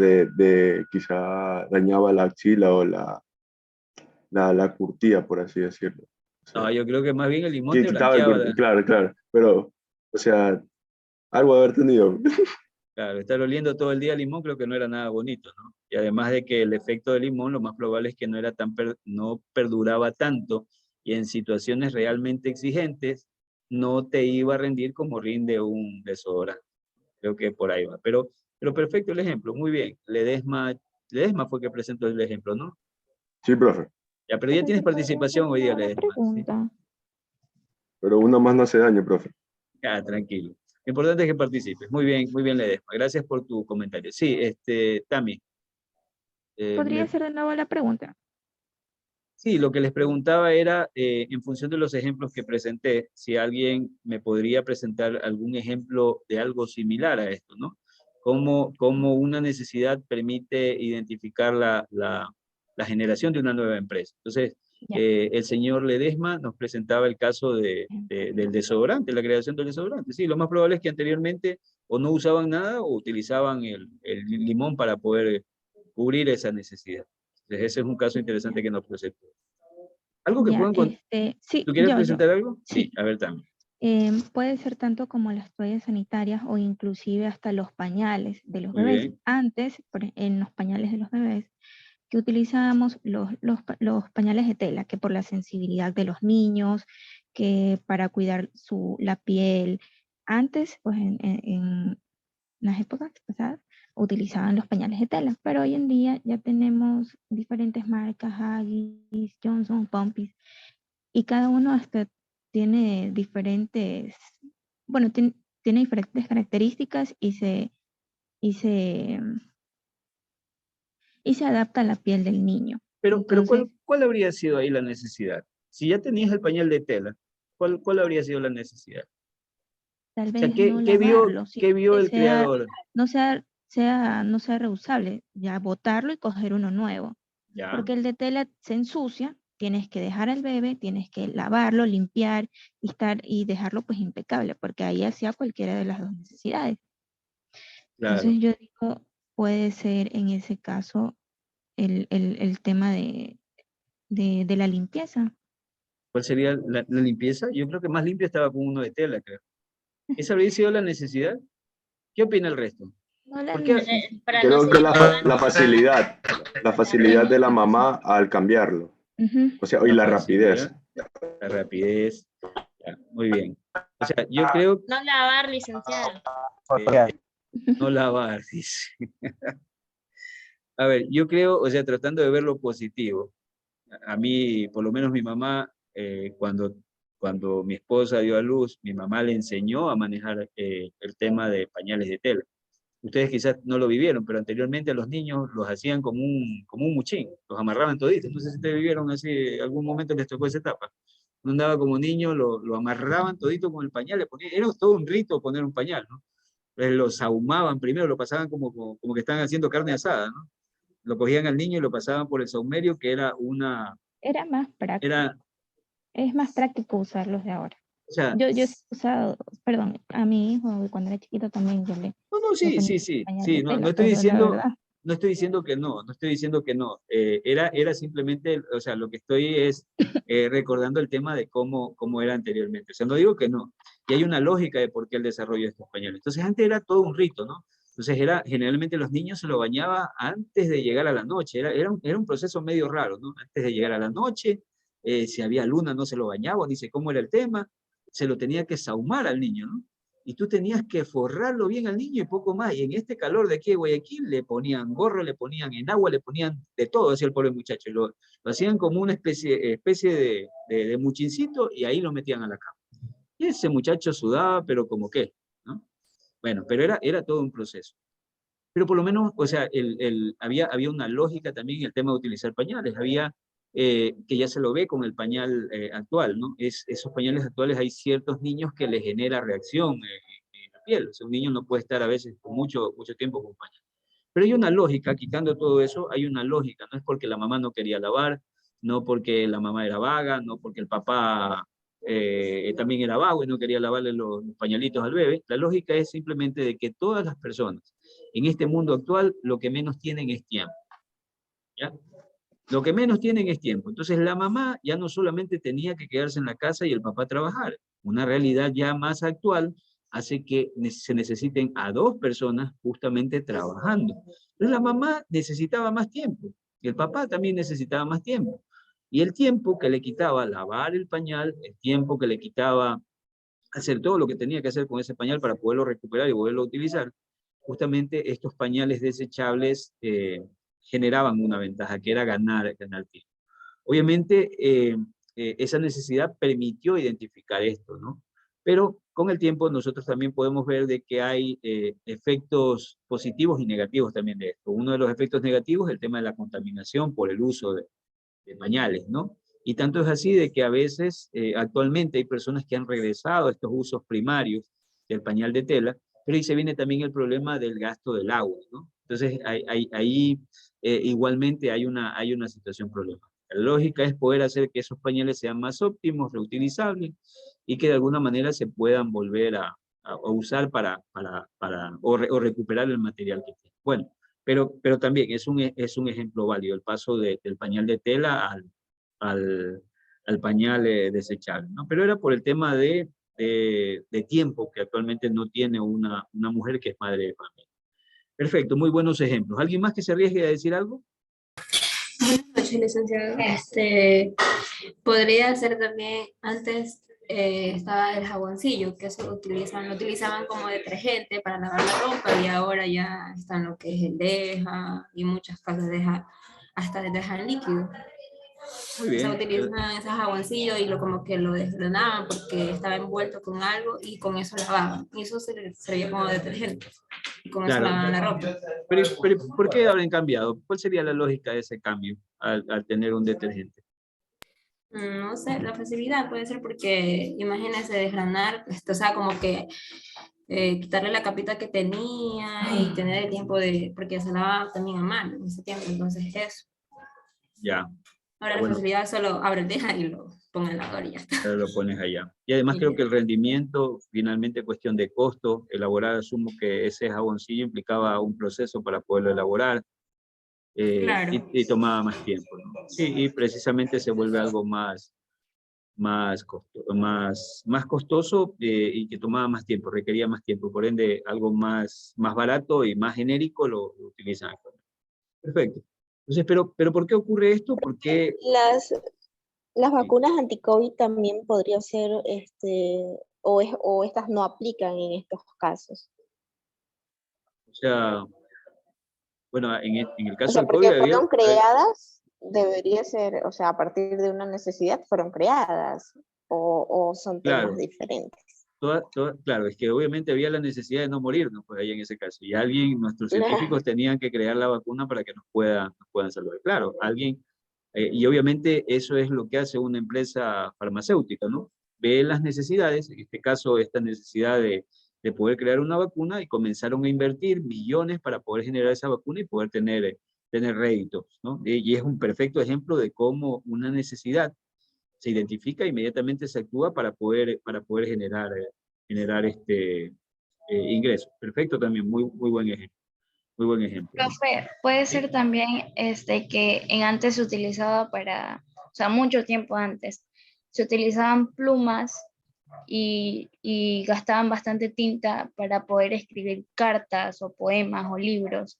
quizá dañaba la axila o la curtía, por así decirlo. O sea, No, yo creo que más bien el limón que te quitaba blanqueaba. claro, claro, pero, o sea, algo haber tenido. Claro, estar oliendo todo el día limón creo que no era nada bonito, ¿no? Y además de que el efecto del limón, lo más probable es que no era no perduraba tanto y en situaciones realmente exigentes no te iba a rendir como rinde un desodorante. Creo que por ahí va. Pero perfecto el ejemplo, muy bien. Ledesma fue que presentó el ejemplo, ¿no? Sí, profe. Ya, pero ya tienes participación hoy día, Ledesma. ¿Sí? Pero uno más no hace daño, profe. Tranquilo. Lo importante es que participes. Muy bien, Ledesma. Gracias por tu comentario. Sí, Tami. ¿Podría hacer de nuevo la pregunta? Sí, lo que les preguntaba era, en función de los ejemplos que presenté, si alguien me podría presentar algún ejemplo de algo similar a esto, ¿no? Cómo una necesidad permite identificar la generación de una nueva empresa. Entonces, el señor Ledesma nos presentaba el caso del desodorante, la creación del desodorante. Sí, lo más probable es que anteriormente o no usaban nada o utilizaban el limón para poder cubrir esa necesidad. Entonces, ese es un caso interesante que nos presentó. ¿Algo que Ya, puedan contar? sí, ¿Tú quieres yo. presentar algo? Sí. A ver, también. Puede ser tanto como las toallas sanitarias o inclusive hasta los pañales de los Muy bebés. bien. Antes, en los pañales de los bebés, que utilizábamos los pañales de tela, que por la sensibilidad de los niños, que para cuidar la piel. Antes, pues en las épocas pasadas, utilizaban los pañales de tela, pero hoy en día ya tenemos diferentes marcas, Huggies, Johnson, Pompis, y cada uno hasta tiene diferentes, bueno, tiene diferentes características y se adapta a la piel del niño. Pero Entonces, ¿cuál habría sido ahí la necesidad? Si ya tenías el pañal de tela, ¿cuál habría sido la necesidad? tal O sea, vez no ¿qué lavarlo, vio el que creador? no sea reusable, ya botarlo y coger uno nuevo. Ya. Porque el de tela se ensucia, tienes que dejar al bebé, tienes que lavarlo, limpiar y dejarlo pues impecable, porque ahí hacía cualquiera de las dos necesidades. Claro. Entonces yo digo, puede ser en ese caso el tema de la limpieza. ¿Cuál sería la limpieza? Yo creo que más limpio estaba con uno de tela, creo. ¿Esa habría sido la necesidad? ¿Qué opina el resto? No la ¿Por qué? Creo que la facilidad de la mamá al cambiarlo. O sea, y la rapidez. La rapidez. Ya, muy bien. O sea, yo creo... No lavar, licenciada. No lavar, dice. A ver, yo creo, o sea, tratando de ver lo positivo, a mí, por lo menos mi mamá, cuando mi esposa dio a luz, mi mamá le enseñó a manejar el tema de pañales de tela. Ustedes quizás no lo vivieron, pero anteriormente a los niños los hacían como un muchín, los amarraban toditos. No sé si ustedes vivieron así, algún momento les tocó esa etapa. Uno andaba como niño, lo amarraban todito con el pañal, era todo un rito poner un pañal, ¿no? Lo sahumaban primero, lo pasaban como que estaban haciendo carne asada, ¿no? Lo cogían al niño y lo pasaban por el saumerio, que era Era más práctico. Es más práctico usarlos de ahora. O sea, yo he usado, perdón, a mi hijo cuando era chiquito también yo le... No, sí, no estoy diciendo que no. Era simplemente, o sea, lo que estoy es recordando el tema de cómo era anteriormente. O sea, no digo que no. Y hay una lógica de por qué el desarrollo de estos pañales. Entonces, antes era todo un rito, ¿no? Entonces, generalmente los niños se lo bañaba antes de llegar a la noche. Era un proceso medio raro, ¿no? Antes de llegar a la noche, si había luna no se lo bañaba, ni sé cómo era el tema. Se lo tenía que sahumar al niño, ¿no? Y tú tenías que forrarlo bien al niño y poco más. Y en este calor de aquí de Guayaquil le ponían gorro, le ponían en agua, le ponían de todo, decía el pobre muchacho. Lo hacían como una especie de muchincito y ahí lo metían a la cama. Y ese muchacho sudaba, pero como qué, ¿no? Bueno, pero era todo un proceso. pero por lo menos, o sea, había una lógica también en el tema de utilizar pañales, que ya se lo ve con el pañal actual, ¿no? Esos pañales actuales hay ciertos niños que les genera reacción en la piel, o sea, un niño no puede estar a veces por mucho tiempo con pañal. Pero hay una lógica, quitando todo eso, hay una lógica, no es porque la mamá no quería lavar, no porque la mamá era vaga, no porque el papá también era vago y no quería lavarle los pañalitos al bebé. La lógica es simplemente de que todas las personas en este mundo actual lo que menos tienen es tiempo. ¿Ya? Lo que menos tienen es tiempo. Entonces la mamá ya no solamente tenía que quedarse en la casa y el papá trabajar. Una realidad ya más actual hace que se necesiten a dos personas justamente trabajando. Entonces la mamá necesitaba más tiempo y el papá también necesitaba más tiempo. Y el tiempo que le quitaba lavar el pañal, el tiempo que le quitaba hacer todo lo que tenía que hacer con ese pañal para poderlo recuperar y volverlo a utilizar, justamente estos pañales desechables generaban una ventaja, que era ganar tiempo. Obviamente, esa necesidad permitió identificar esto, ¿no? Pero con el tiempo nosotros también podemos ver de que hay efectos positivos y negativos también de esto. Uno de los efectos negativos es el tema de la contaminación por el uso de pañales, ¿no? Y tanto es así de que a veces, actualmente hay personas que han regresado a estos usos primarios del pañal de tela, pero ahí se viene también el problema del gasto del agua, ¿no? Entonces, ahí igualmente hay una situación problemática. La lógica es poder hacer que esos pañales sean más óptimos, reutilizables, y que de alguna manera se puedan volver a usar o recuperar el material que tienen. Bueno, pero también es un ejemplo válido el paso del pañal de tela al pañal desechable, ¿no? Pero era por el tema de tiempo que actualmente no tiene una mujer que es madre de familia. Perfecto, muy buenos ejemplos. ¿Alguien más que se arriesgue a decir algo? Buenas noches, licenciado. Podría ser también, antes estaba el jaboncillo, que eso lo utilizaban como detergente para lavar la ropa, y ahora ya están lo que es el Deja y muchas casas hasta de Deja líquido. Muy bien. O sea, utilizaban ese jaboncillo y como que lo desgranaban porque estaba envuelto con algo y con eso lavaban. Y eso servía como detergente. Y con eso lavaban la ropa. Pero ¿por qué habrán cambiado? ¿Cuál sería la lógica de ese cambio al tener un detergente? No sé, la facilidad puede ser porque, imagínense, desgranar, o sea, como que quitarle la capita que tenía y tener el tiempo porque se lavaba también a mano en ese tiempo, entonces eso. Ya. Ahora la facilidad solo abre el Deja y lo ponga en la lavadora y ya está. Pero lo pones allá. Y además creo que el rendimiento, finalmente cuestión de costo, elaborar, asumo que ese jaboncillo implicaba un proceso para poderlo elaborar, Claro. y tomaba más tiempo, ¿no? Sí, y precisamente se vuelve algo más costoso y que tomaba más tiempo, requería más tiempo, por ende algo más barato y más genérico lo utilizan actualmente. Perfecto. Entonces, pero ¿por qué ocurre esto? Porque las vacunas anti-COVID también podría ser, o estas no aplican en estos casos. O sea, bueno, en el caso O sea, del porque COVID fueron creadas, debería ser, o sea, a partir de una necesidad fueron creadas, o son temas claro, diferentes. Claro, es que obviamente había la necesidad de no morirnos, pues ahí en ese caso, y nuestros científicos tenían que crear la vacuna para que nos puedan salvar. Claro, y obviamente eso es lo que hace una empresa farmacéutica, ¿no? Ve las necesidades, en este caso esta necesidad de poder crear una vacuna, y comenzaron a invertir millones para poder generar esa vacuna y poder tener réditos, ¿no? Y es un perfecto ejemplo de cómo una necesidad se identifica, inmediatamente se actúa para poder generar ingresos. Perfecto también, muy buen ejemplo. Muy buen ejemplo. Profe, puede ser también que antes se utilizaba o sea, mucho tiempo antes, se utilizaban plumas y gastaban bastante tinta para poder escribir cartas o poemas o libros.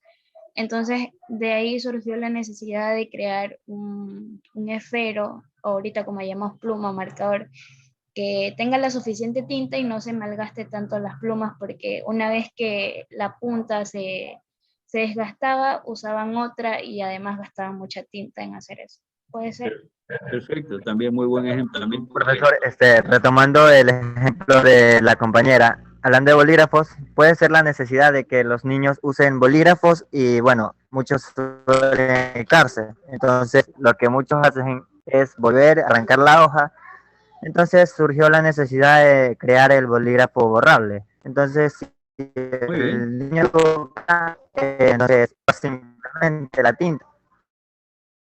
Entonces, de ahí surgió la necesidad de crear un esfero, ahorita como llamamos pluma, marcador, que tenga la suficiente tinta y no se malgaste tanto las plumas, porque una vez que la punta se desgastaba, usaban otra y además gastaban mucha tinta en hacer eso. ¿Puede ser? Perfecto, también muy buen ejemplo. También Profesor, retomando el ejemplo de la compañera, hablando de bolígrafos, puede ser la necesidad de que los niños usen bolígrafos y bueno, muchos suelen equivocarse. Entonces, lo que muchos hacen es volver a arrancar la hoja. Entonces surgió la necesidad de crear el bolígrafo borrable. Entonces, si Muy bien. el niño entonces simplemente la tinta.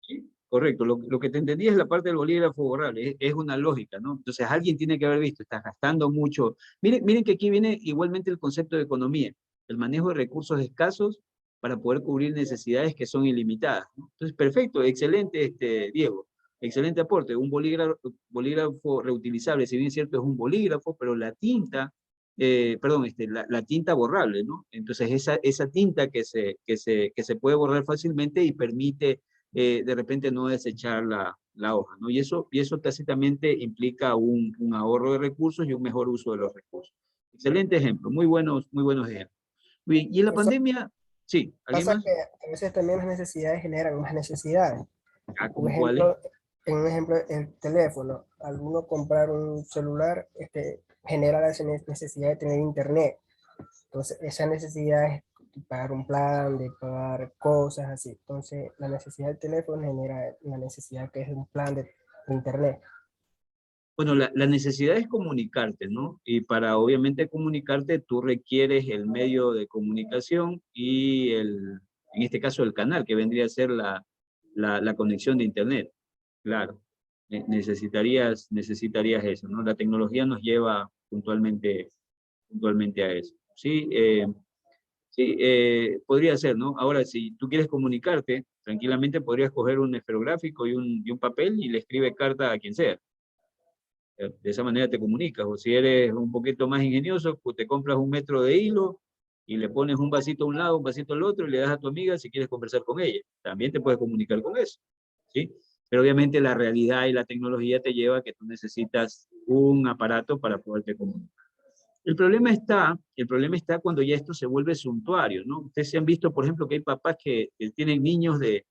Sí, correcto. Lo que te entendí es la parte del bolígrafo borrable. Es una lógica, ¿no? Entonces alguien tiene que haber visto, estás gastando mucho. Miren que aquí viene igualmente el concepto de economía, el manejo de recursos escasos para poder cubrir necesidades que son ilimitadas, ¿no? Entonces, perfecto, excelente, Diego. Excelente aporte. Un bolígrafo reutilizable, si bien es cierto, es un bolígrafo, pero la tinta, perdón, la tinta borrable, ¿no? Entonces, esa tinta que se puede borrar fácilmente y permite de repente no desechar la hoja, ¿no? Y eso tácitamente implica un ahorro de recursos y un mejor uso de los recursos. Excelente ejemplo, muy buenos ejemplos. Muy bien, y en la pandemia, sí, ¿alguien Pasa más? que a veces también las necesidades generan más necesidades. Ah, Un ¿cómo cuáles? ejemplo, en un ejemplo, el teléfono. Al uno comprar un celular, genera la necesidad de tener internet. Entonces, esa necesidad es de pagar un plan, de pagar cosas así. Entonces, la necesidad del teléfono genera la necesidad que es un plan de internet. Bueno, la necesidad es comunicarte, ¿no? Y para obviamente comunicarte, tú requieres el medio de comunicación y en este caso el canal, que vendría a ser la conexión de Internet. Claro, necesitarías eso, ¿no? La tecnología nos lleva puntualmente a eso. Sí, sí, podría ser, ¿no? Ahora, si tú quieres comunicarte, tranquilamente podrías coger un esferográfico y un papel y le escribe carta a quien sea. De esa manera te comunicas. O si eres un poquito más ingenioso, pues te compras un metro de hilo y le pones un vasito a un lado, un vasito al otro y le das a tu amiga si quieres conversar con ella. También te puedes comunicar con eso, ¿sí? Pero obviamente la realidad y la tecnología te lleva a que tú necesitas un aparato para poderte comunicar. El problema está cuando ya esto se vuelve suntuario, ¿no? Ustedes se han visto, por ejemplo, que hay papás que tienen niños de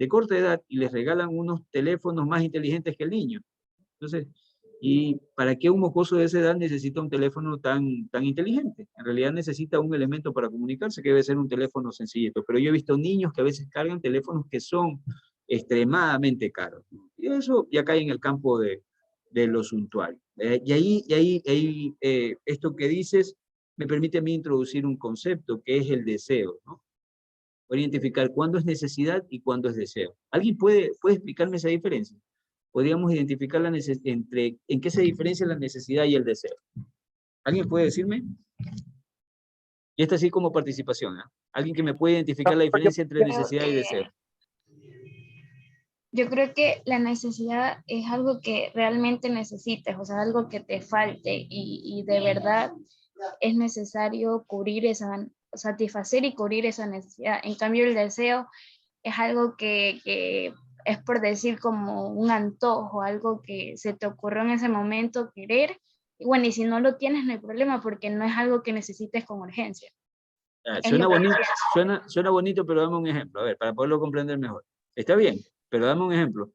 corta edad y les regalan unos teléfonos más inteligentes que el niño. Entonces, ¿y para qué un mocoso de esa edad necesita un teléfono tan inteligente? En realidad necesita un elemento para comunicarse que debe ser un teléfono sencillito. Pero yo he visto niños que a veces cargan teléfonos que son extremadamente caros, ¿no? Y eso ya cae en el campo de lo suntuario. Esto que dices me permite a mí introducir un concepto que es el deseo, ¿no? Poder identificar cuándo es necesidad y cuándo es deseo. ¿Alguien puede explicarme esa diferencia? Podríamos identificar en qué se diferencia la necesidad y el deseo. ¿Alguien puede decirme? Y esta sí como participación, ¿eh? ¿Alguien que me puede identificar la diferencia entre necesidad y deseo? Yo creo que la necesidad es algo que realmente necesites, o sea, algo que te falte y de verdad es necesario satisfacer y cubrir esa necesidad. En cambio, el deseo es algo que es por decir como un antojo, algo que se te ocurrió en ese momento querer. Y bueno, y si no lo tienes, no hay problema porque no es algo que necesites con urgencia. Suena bonito, pero dame un ejemplo, a ver, para poderlo comprender mejor. Está bien, pero dame un ejemplo.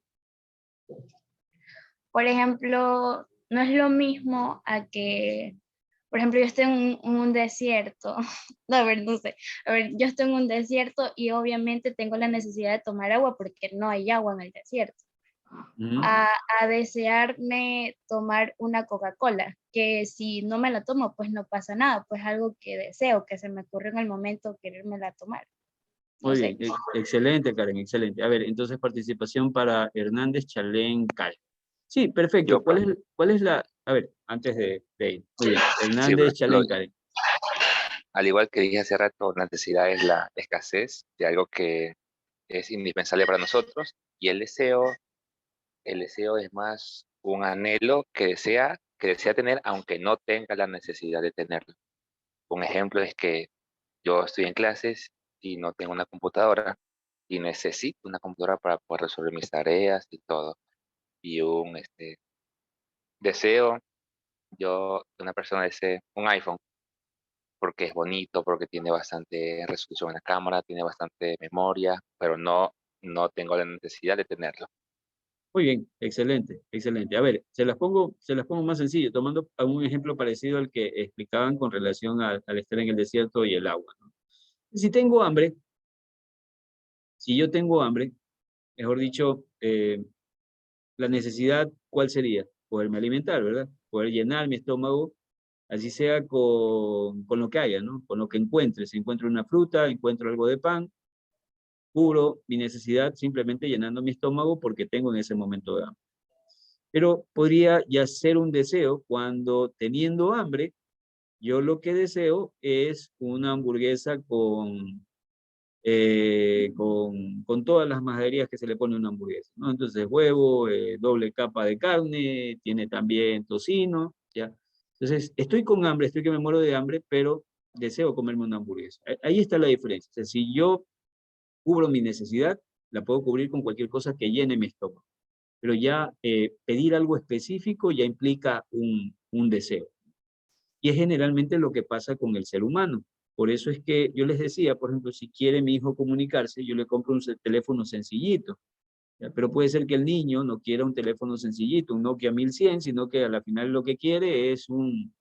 Por ejemplo, no es lo mismo a que, por ejemplo, yo estoy en un desierto, a ver, no sé, a ver, yo estoy en un desierto y obviamente tengo la necesidad de tomar agua porque no hay agua en el desierto. A desearme tomar una Coca-Cola, que si no me la tomo, pues no pasa nada, pues algo que deseo, que se me ocurrió en el momento querérmela tomar. Muy bien, excelente, Karen, excelente. A ver, entonces participación para Hernández, Chalén, Karen. Sí, perfecto. ¿Cuál es la...? A ver, antes de ir. Muy bien, Hernández, Chalén, Karen. Al igual que dije hace rato, la necesidad es la escasez de algo que es indispensable para nosotros y el deseo es más un anhelo que desea tener aunque no tenga la necesidad de tenerlo. Un ejemplo es que yo estoy en clases y no tengo una computadora y necesito una computadora para poder resolver mis tareas y todo. Y un deseo, una persona desea un iPhone porque es bonito, porque tiene bastante resolución en la cámara, tiene bastante memoria, pero no tengo la necesidad de tenerlo. Muy bien, excelente, excelente. A ver, se las pongo más sencillo, tomando un ejemplo parecido al que explicaban con relación al estar en el desierto y el agua, ¿no? Si tengo hambre, si yo tengo hambre, mejor dicho, la necesidad, ¿cuál sería? Poderme alimentar, ¿verdad? Poder llenar mi estómago, así sea con lo que haya, ¿no? Con lo que encuentre. Si encuentro una fruta, encuentro algo de pan, cubro mi necesidad simplemente llenando mi estómago porque tengo en ese momento de hambre. Pero podría ya ser un deseo cuando teniendo hambre, yo lo que deseo es una hamburguesa con todas las majaderías que se le pone a una hamburguesa, ¿no? Entonces huevo, doble capa de carne, tiene también tocino, ¿ya? Entonces estoy con hambre, estoy que me muero de hambre, pero deseo comerme una hamburguesa. Ahí está la diferencia. O sea, si yo cubro mi necesidad, la puedo cubrir con cualquier cosa que llene mi estómago. Pero ya pedir algo específico ya implica un deseo. Y es generalmente lo que pasa con el ser humano. Por eso es que yo les decía, por ejemplo, si quiere mi hijo comunicarse, yo le compro un teléfono sencillito. ¿Ya? Pero puede ser que el niño no quiera un teléfono sencillito, un Nokia 1100, sino que a la final lo que quiere es un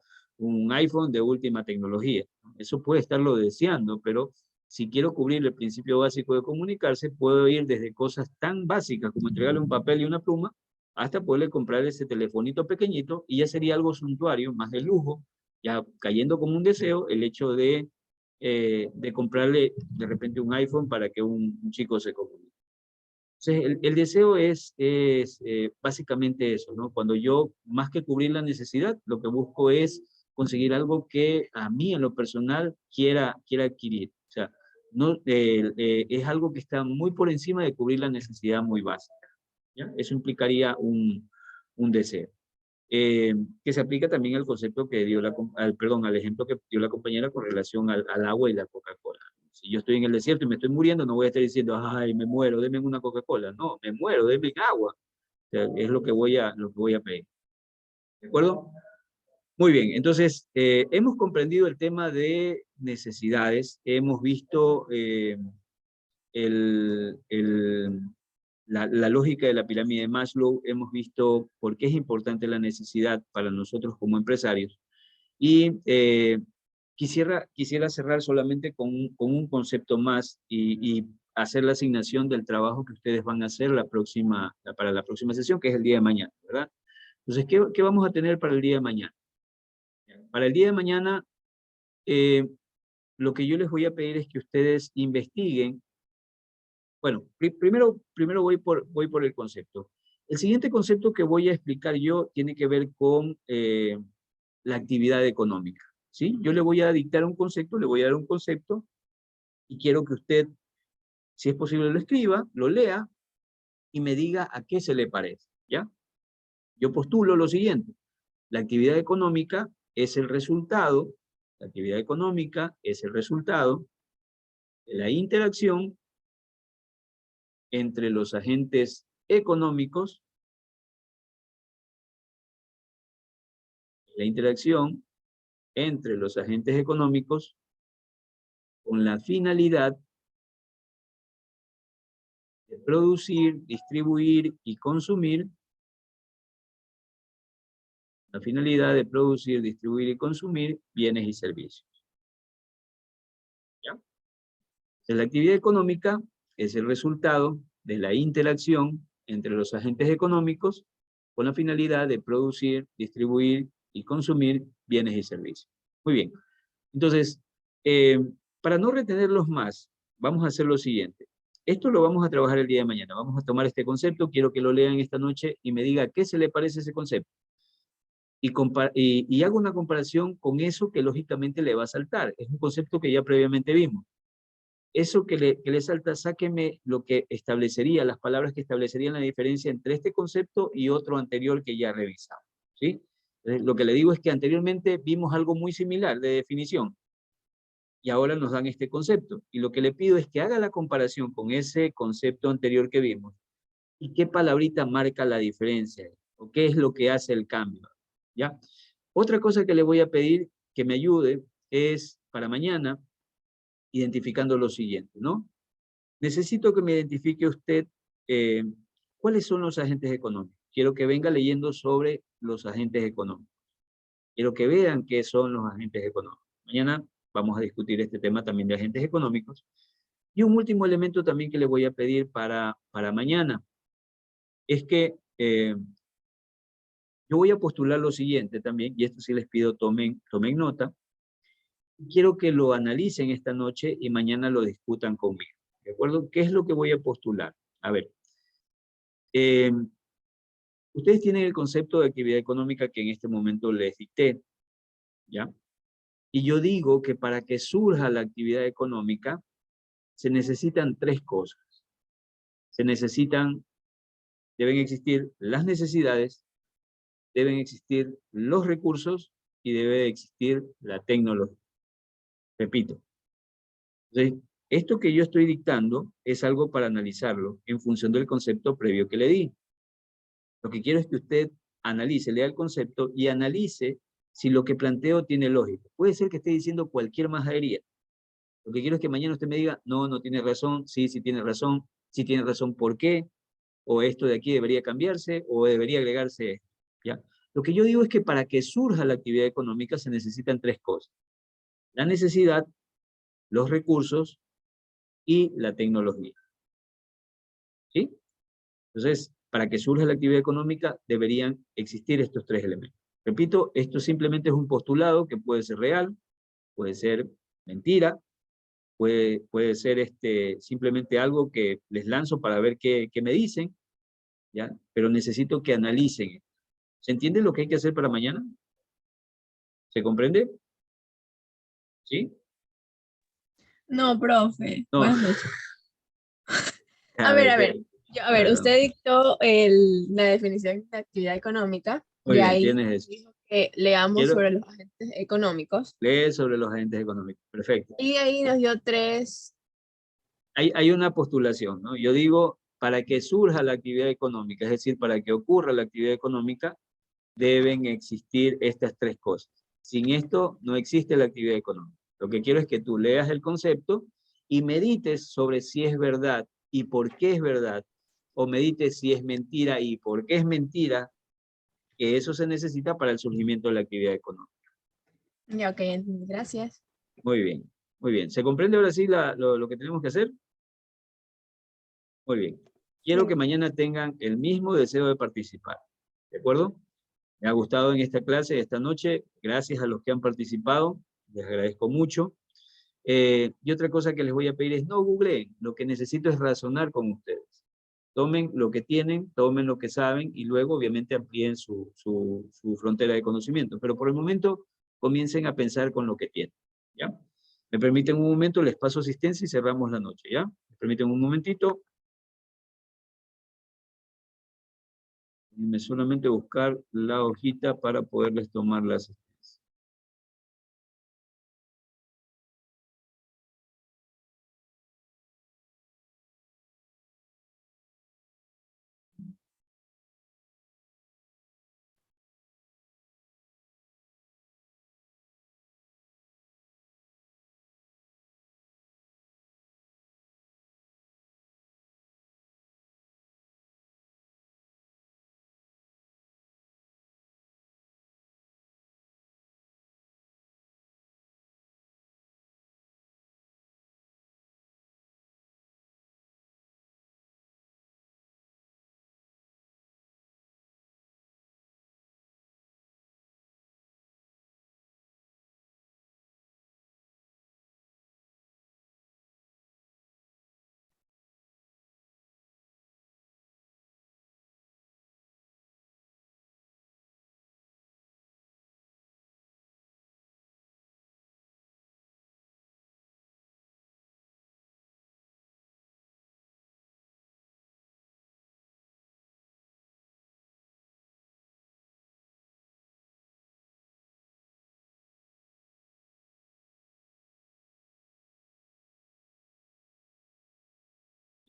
iPhone de última tecnología. Eso puede estarlo deseando, pero si quiero cubrir el principio básico de comunicarse, puedo ir desde cosas tan básicas como entregarle un papel y una pluma, hasta poderle comprar ese telefonito pequeñito, y ya sería algo suntuario, más de lujo, ya cayendo como un deseo el hecho de comprarle de repente un iPhone para que un chico se comunique. Entonces, el deseo es básicamente eso, ¿no? Cuando yo, más que cubrir la necesidad, lo que busco es conseguir algo que a mí, en lo personal, quiera adquirir. O sea, no, es algo que está muy por encima de cubrir la necesidad muy básica, ¿ya? Eso implicaría un deseo. Que se aplica también al concepto que dio al ejemplo que dio la compañera con relación al agua y la Coca-Cola. Si yo estoy en el desierto y me estoy muriendo, no voy a estar diciendo, ay, me muero, denme una Coca-Cola. No, me muero, denme agua. O sea, es lo que voy a pedir. ¿De acuerdo? Muy bien, entonces, hemos comprendido el tema de necesidades, hemos visto la lógica de la pirámide de Maslow, hemos visto por qué es importante la necesidad para nosotros como empresarios. Y quisiera cerrar solamente con un concepto más y hacer la asignación del trabajo que ustedes van a hacer para la próxima sesión, que es el día de mañana, ¿verdad? Entonces, ¿qué vamos a tener para el día de mañana? Para el día de mañana, lo que yo les voy a pedir es que ustedes investiguen. Bueno, primero voy por el concepto. El siguiente concepto que voy a explicar yo tiene que ver con la actividad económica, ¿sí? Yo le voy a dictar un concepto, le voy a dar un concepto y quiero que usted, si es posible, lo escriba, lo lea y me diga a qué se le parece, ¿ya? Yo postulo lo siguiente. La actividad económica es el resultado, la actividad económica es el resultado de la interacción entre los agentes económicos, la interacción entre los agentes económicos con la finalidad de producir, distribuir y consumir, la finalidad de producir, distribuir y consumir bienes y servicios. ¿Ya? Entonces, la actividad económica es el resultado de la interacción entre los agentes económicos con la finalidad de producir, distribuir y consumir bienes y servicios. Muy bien. Entonces, para no retenerlos más, vamos a hacer lo siguiente. Esto lo vamos a trabajar el día de mañana. Vamos a tomar este concepto, quiero que lo lean esta noche y me diga qué se le parece ese concepto. Y hago una comparación con eso que lógicamente le va a saltar. Es un concepto que ya previamente vimos. Eso que le salta, sáqueme lo que establecería, las palabras que establecerían la diferencia entre este concepto y otro anterior que ya revisamos, ¿sí? Entonces, lo que le digo es que anteriormente vimos algo muy similar de definición y ahora nos dan este concepto. Y lo que le pido es que haga la comparación con ese concepto anterior que vimos y qué palabrita marca la diferencia o qué es lo que hace el cambio, ¿ya? Otra cosa que le voy a pedir que me ayude es para mañana identificando lo siguiente, ¿no? Necesito que me identifique usted ¿Cuáles son los agentes económicos? Quiero que venga leyendo sobre los agentes económicos. Quiero que vean qué son los agentes económicos. Mañana vamos a discutir este tema también de agentes económicos. Y un último elemento también que le voy a pedir para mañana es que yo voy a postular lo siguiente también, y esto sí les pido tomen nota. Quiero que lo analicen esta noche y mañana lo discutan conmigo. ¿De acuerdo? ¿Qué es lo que voy a postular? A ver. Ustedes tienen el concepto de actividad económica que en este momento les dicté, ¿ya? Y yo digo que para que surja la actividad económica se necesitan tres cosas. Deben existir las necesidades, deben existir los recursos y debe existir la tecnología. Repito. Entonces, esto que yo estoy dictando es algo para analizarlo en función del concepto previo que le di. Lo que quiero es que usted analice, lea el concepto y analice si lo que planteo tiene lógica. Puede ser que esté diciendo cualquier majadería. Lo que quiero es que mañana usted me diga, no, no tiene razón, sí, sí tiene razón, sí tiene razón, ¿por qué? O esto de aquí debería cambiarse, o debería agregarse esto, ¿ya? Lo que yo digo es que para que surja la actividad económica se necesitan tres cosas. La necesidad, los recursos y la tecnología. ¿Sí? Entonces, para que surja la actividad económica deberían existir estos tres elementos. Repito, esto simplemente es un postulado que puede ser real, puede ser mentira, puede ser simplemente algo que les lanzo para ver qué me dicen, ¿ya? Pero necesito que analicen. ¿Se entiende lo que hay que hacer para mañana? ¿Se comprende? ¿Sí? No, profe. No. Buenas noches. A A ver, ver. bueno. Usted dictó la definición de actividad económica. Muy Y bien, ahí tienes eso. dijo que leamos Quiero sobre los agentes económicos. leer sobre los agentes económicos. Perfecto. Y ahí nos dio tres. Hay una postulación, ¿no? Yo digo, para que surja la actividad económica, es decir, para que ocurra la actividad económica, deben existir estas tres cosas. Sin esto no existe la actividad económica. Lo que quiero es que tú leas el concepto y medites sobre si es verdad y por qué es verdad, o medites si es mentira y por qué es mentira, que eso se necesita para el surgimiento de la actividad económica. Ya, ok, gracias. Muy bien, muy bien. ¿Se comprende ahora sí lo que tenemos que hacer? Muy bien. Quiero que mañana tengan el mismo deseo de participar. ¿De acuerdo? Me ha gustado en esta clase, esta noche. Gracias a los que han participado. Les agradezco mucho. Y otra cosa que les voy a pedir es no googleen. Lo que necesito es razonar con ustedes. Tomen lo que tienen, tomen lo que saben y luego obviamente amplíen su frontera de conocimiento. Pero por el momento comiencen a pensar con lo que tienen. ¿Ya? Me permiten un momento, les paso asistencia y cerramos la noche. ¿Ya? Me permiten un momentito. Solamente buscar la hojita para poderles tomar las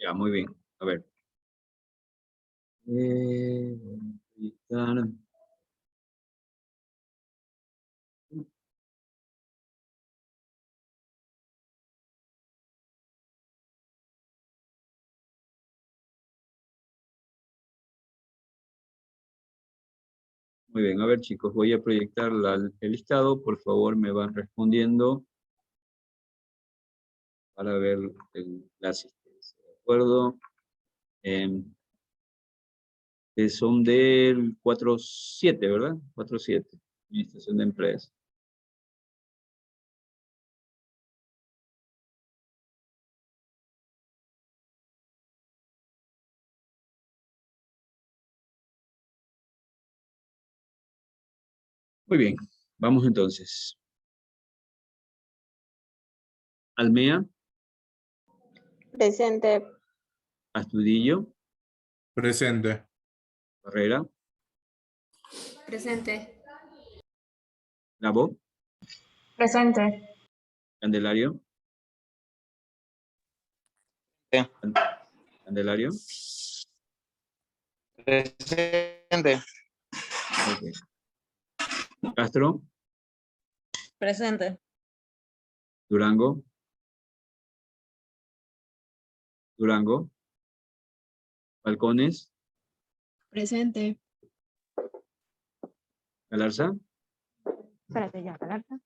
Ya, muy bien. A ver. Muy bien, a ver chicos, voy a proyectar el listado. Por favor, me van respondiendo para ver la asistencia. ¿De acuerdo? Que son del 4.7, ¿verdad? 4.7, Administración de Empresas. Muy bien, vamos entonces. Almea. Presente. Astudillo. Presente. Barrera. Presente. Labo. Presente. Candelario. Sí. Candelario. Presente. Okay. Castro. Presente. Durango. Durango. Balcones. Presente. Galarza. Espérate ya, Galarza.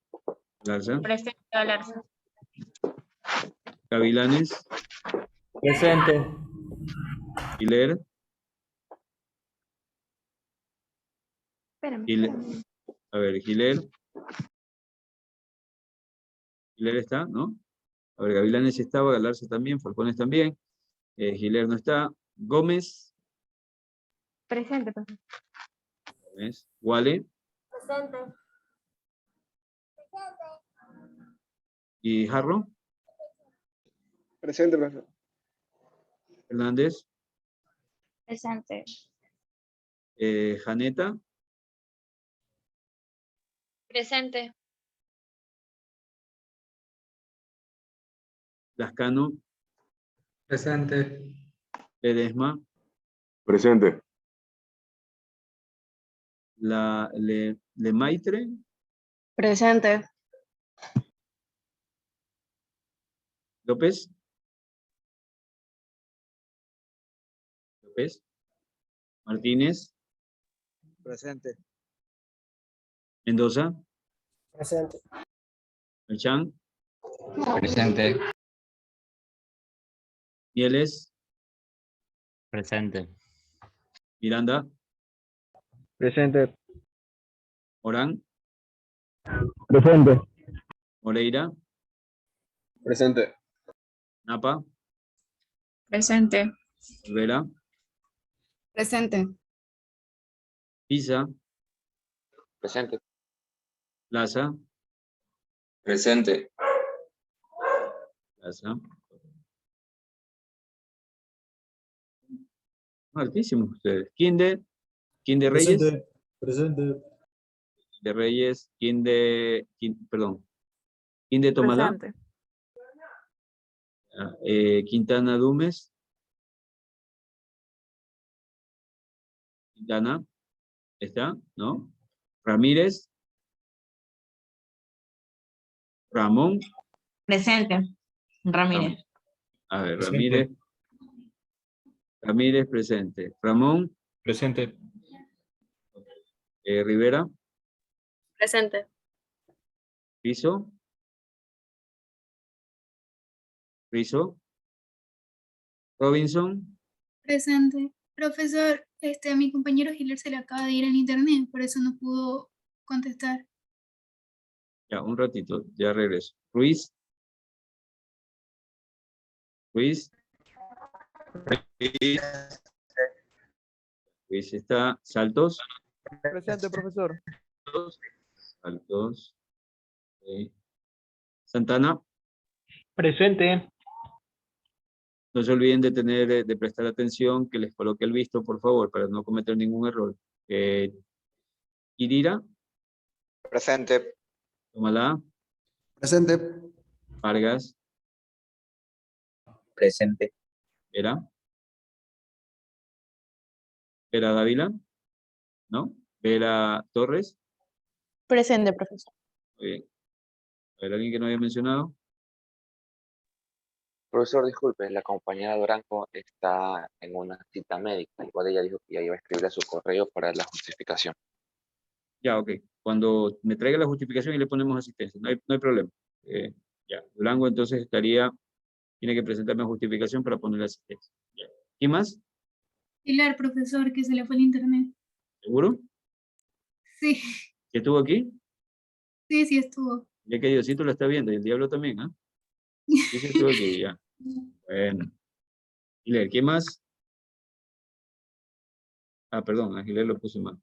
Galarza. Presente, Galarza. Gavilanes. Presente. Hiler. Espérame. A ver, Hiler. Hiler está, ¿no? A ver, Gavilanes estaba, Galarza también, Falcones también. Hiler no está. Gómez. Presente, profesor. Gómez. Wale. Presente. ¿Y Jarro? Presente, profesor. Hernández. Presente. Janeta. Presente. Lascano. Presente. Ledesma. Presente. Lemaitre. Presente. López. López. Martínez. Presente. Mendoza. Presente. Merchan. Presente. Mieles. Presente. Miranda. Presente. Morán. Presente. Moreira. Presente. Napa. Presente. Olvera. Presente. Pisa. Presente. Plaza. Presente. Plaza. Altísimos ustedes. Quinde Reyes. Presente. Presente. De Reyes. Perdón. Quinde Tomalá. Presente. Quintana Dumes. Quintana. ¿Está? ¿No? Ramírez. Ramón. Presente. Ramírez. A ver, Presente. Ramírez presente. Ramón. Presente. Rivera. Presente. Rizo. Robinson. Presente. Profesor, a mi compañero Giler se le acaba de ir el internet, por eso no pudo contestar. Ya, un ratito, ya regreso. Ruiz. Ruiz está. Saltos. Presente, profesor. Saltos. Okay. Santana. Presente. No se olviden de prestar atención, que les coloque el visto, por favor, para no cometer ningún error. Irira. Presente. Tomalá. Presente. Vargas. Presente. Vera. Vera Dávila. ¿No? Vera Torres. Presente, profesor. Muy bien. A ver, ¿alguien que no había mencionado? Profesor, disculpe, la compañera Durango está en una cita médica. Igual ella dijo que ya iba a escribir a su correo para la justificación. Ya, ok. Cuando me traiga la justificación y le ponemos asistencia, no hay problema. Ya, Durango entonces tiene que presentarme la justificación para poner asistencia. Ya. ¿Y más? Pilar, profesor, que se le fue el internet. ¿Seguro? Sí, ¿Que estuvo aquí? sí estuvo. Ya que Diosito lo está viendo y el diablo también, ¿ah? Sí, estuvo aquí, ya. Bueno. Giler, ¿qué más? Ah, perdón, a Giler lo puse mal.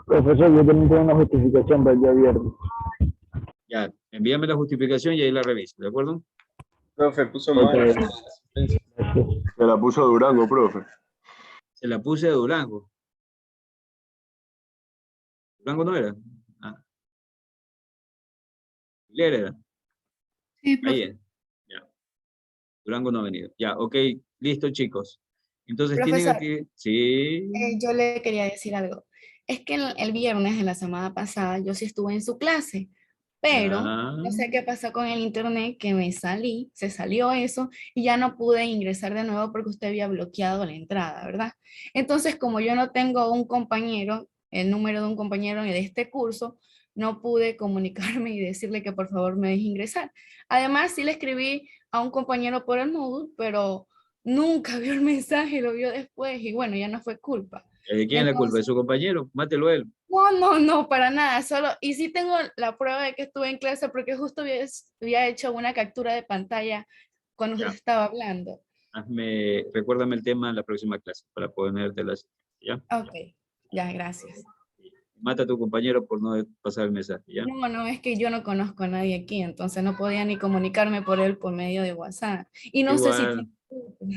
Profesor, yo también tengo una justificación para el día viernes. Ya, envíame la justificación y ahí la reviso, ¿de acuerdo? Profe, puso mal. Se la puso a Durango, profe. Se la puse a Durango. ¿Durango no era? Ah. Giler era. Sí, profe. Ahí es. Ya. Durango no ha venido. Ya, ok, listo, chicos. Entonces, Profesor, ¿tienen aquí? Sí. yo le quería decir algo. Es que el viernes de la semana pasada yo sí estuve en su clase, pero no sé qué pasó con el internet, que me salí, se salió eso y ya no pude ingresar de nuevo porque usted había bloqueado la entrada, ¿verdad? Entonces, como yo no tengo un compañero, el número de un compañero de este curso, no pude comunicarme y decirle que por favor me deje ingresar. Además, sí le escribí a un compañero por el Moodle, pero nunca vio el mensaje, lo vio después y bueno, ya no fue culpa. ¿De quién es la culpa? ¿De su compañero? Mátelo a él. No, para nada, solo, y sí tengo la prueba de que estuve en clase porque justo había hecho una captura de pantalla cuando usted estaba hablando. Recuérdame el tema en la próxima clase para ponerte las, ¿ya? Ok, ya, gracias. Mata a tu compañero por no pasar el mensaje, ¿ya? No, es que yo no conozco a nadie aquí, entonces no podía ni comunicarme por él por medio de WhatsApp. Y no sé si...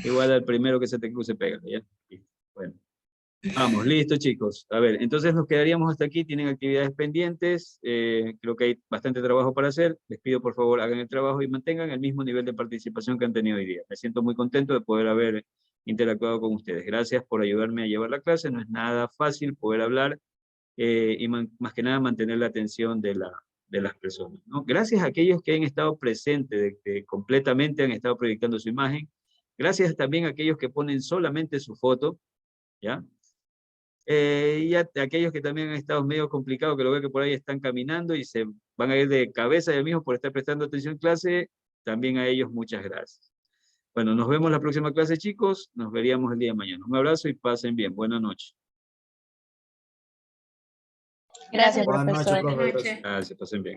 Igual al primero que se te cruce, pega, ¿ya? Bueno. Vamos, listo, chicos. A ver, entonces nos quedaríamos hasta aquí. Tienen actividades pendientes. Creo que hay bastante trabajo para hacer. Les pido, por favor, hagan el trabajo y mantengan el mismo nivel de participación que han tenido hoy día. Me siento muy contento de poder haber interactuado con ustedes. Gracias por ayudarme a llevar la clase. No es nada fácil poder hablar y más que nada mantener la atención de las personas, ¿no? Gracias a aquellos que han estado presentes, completamente han estado proyectando su imagen. Gracias también a aquellos que ponen solamente su foto, ¿ya? Y a aquellos que también han estado medio complicados, que lo veo que por ahí están caminando y se van a ir de cabeza ellos mismos por estar prestando atención en clase, también a ellos muchas gracias. Bueno, nos vemos la próxima clase, chicos. Nos veríamos el día de mañana. Un abrazo y pasen bien. Buenas noches. Gracias, profesor. Gracias, pasen bien.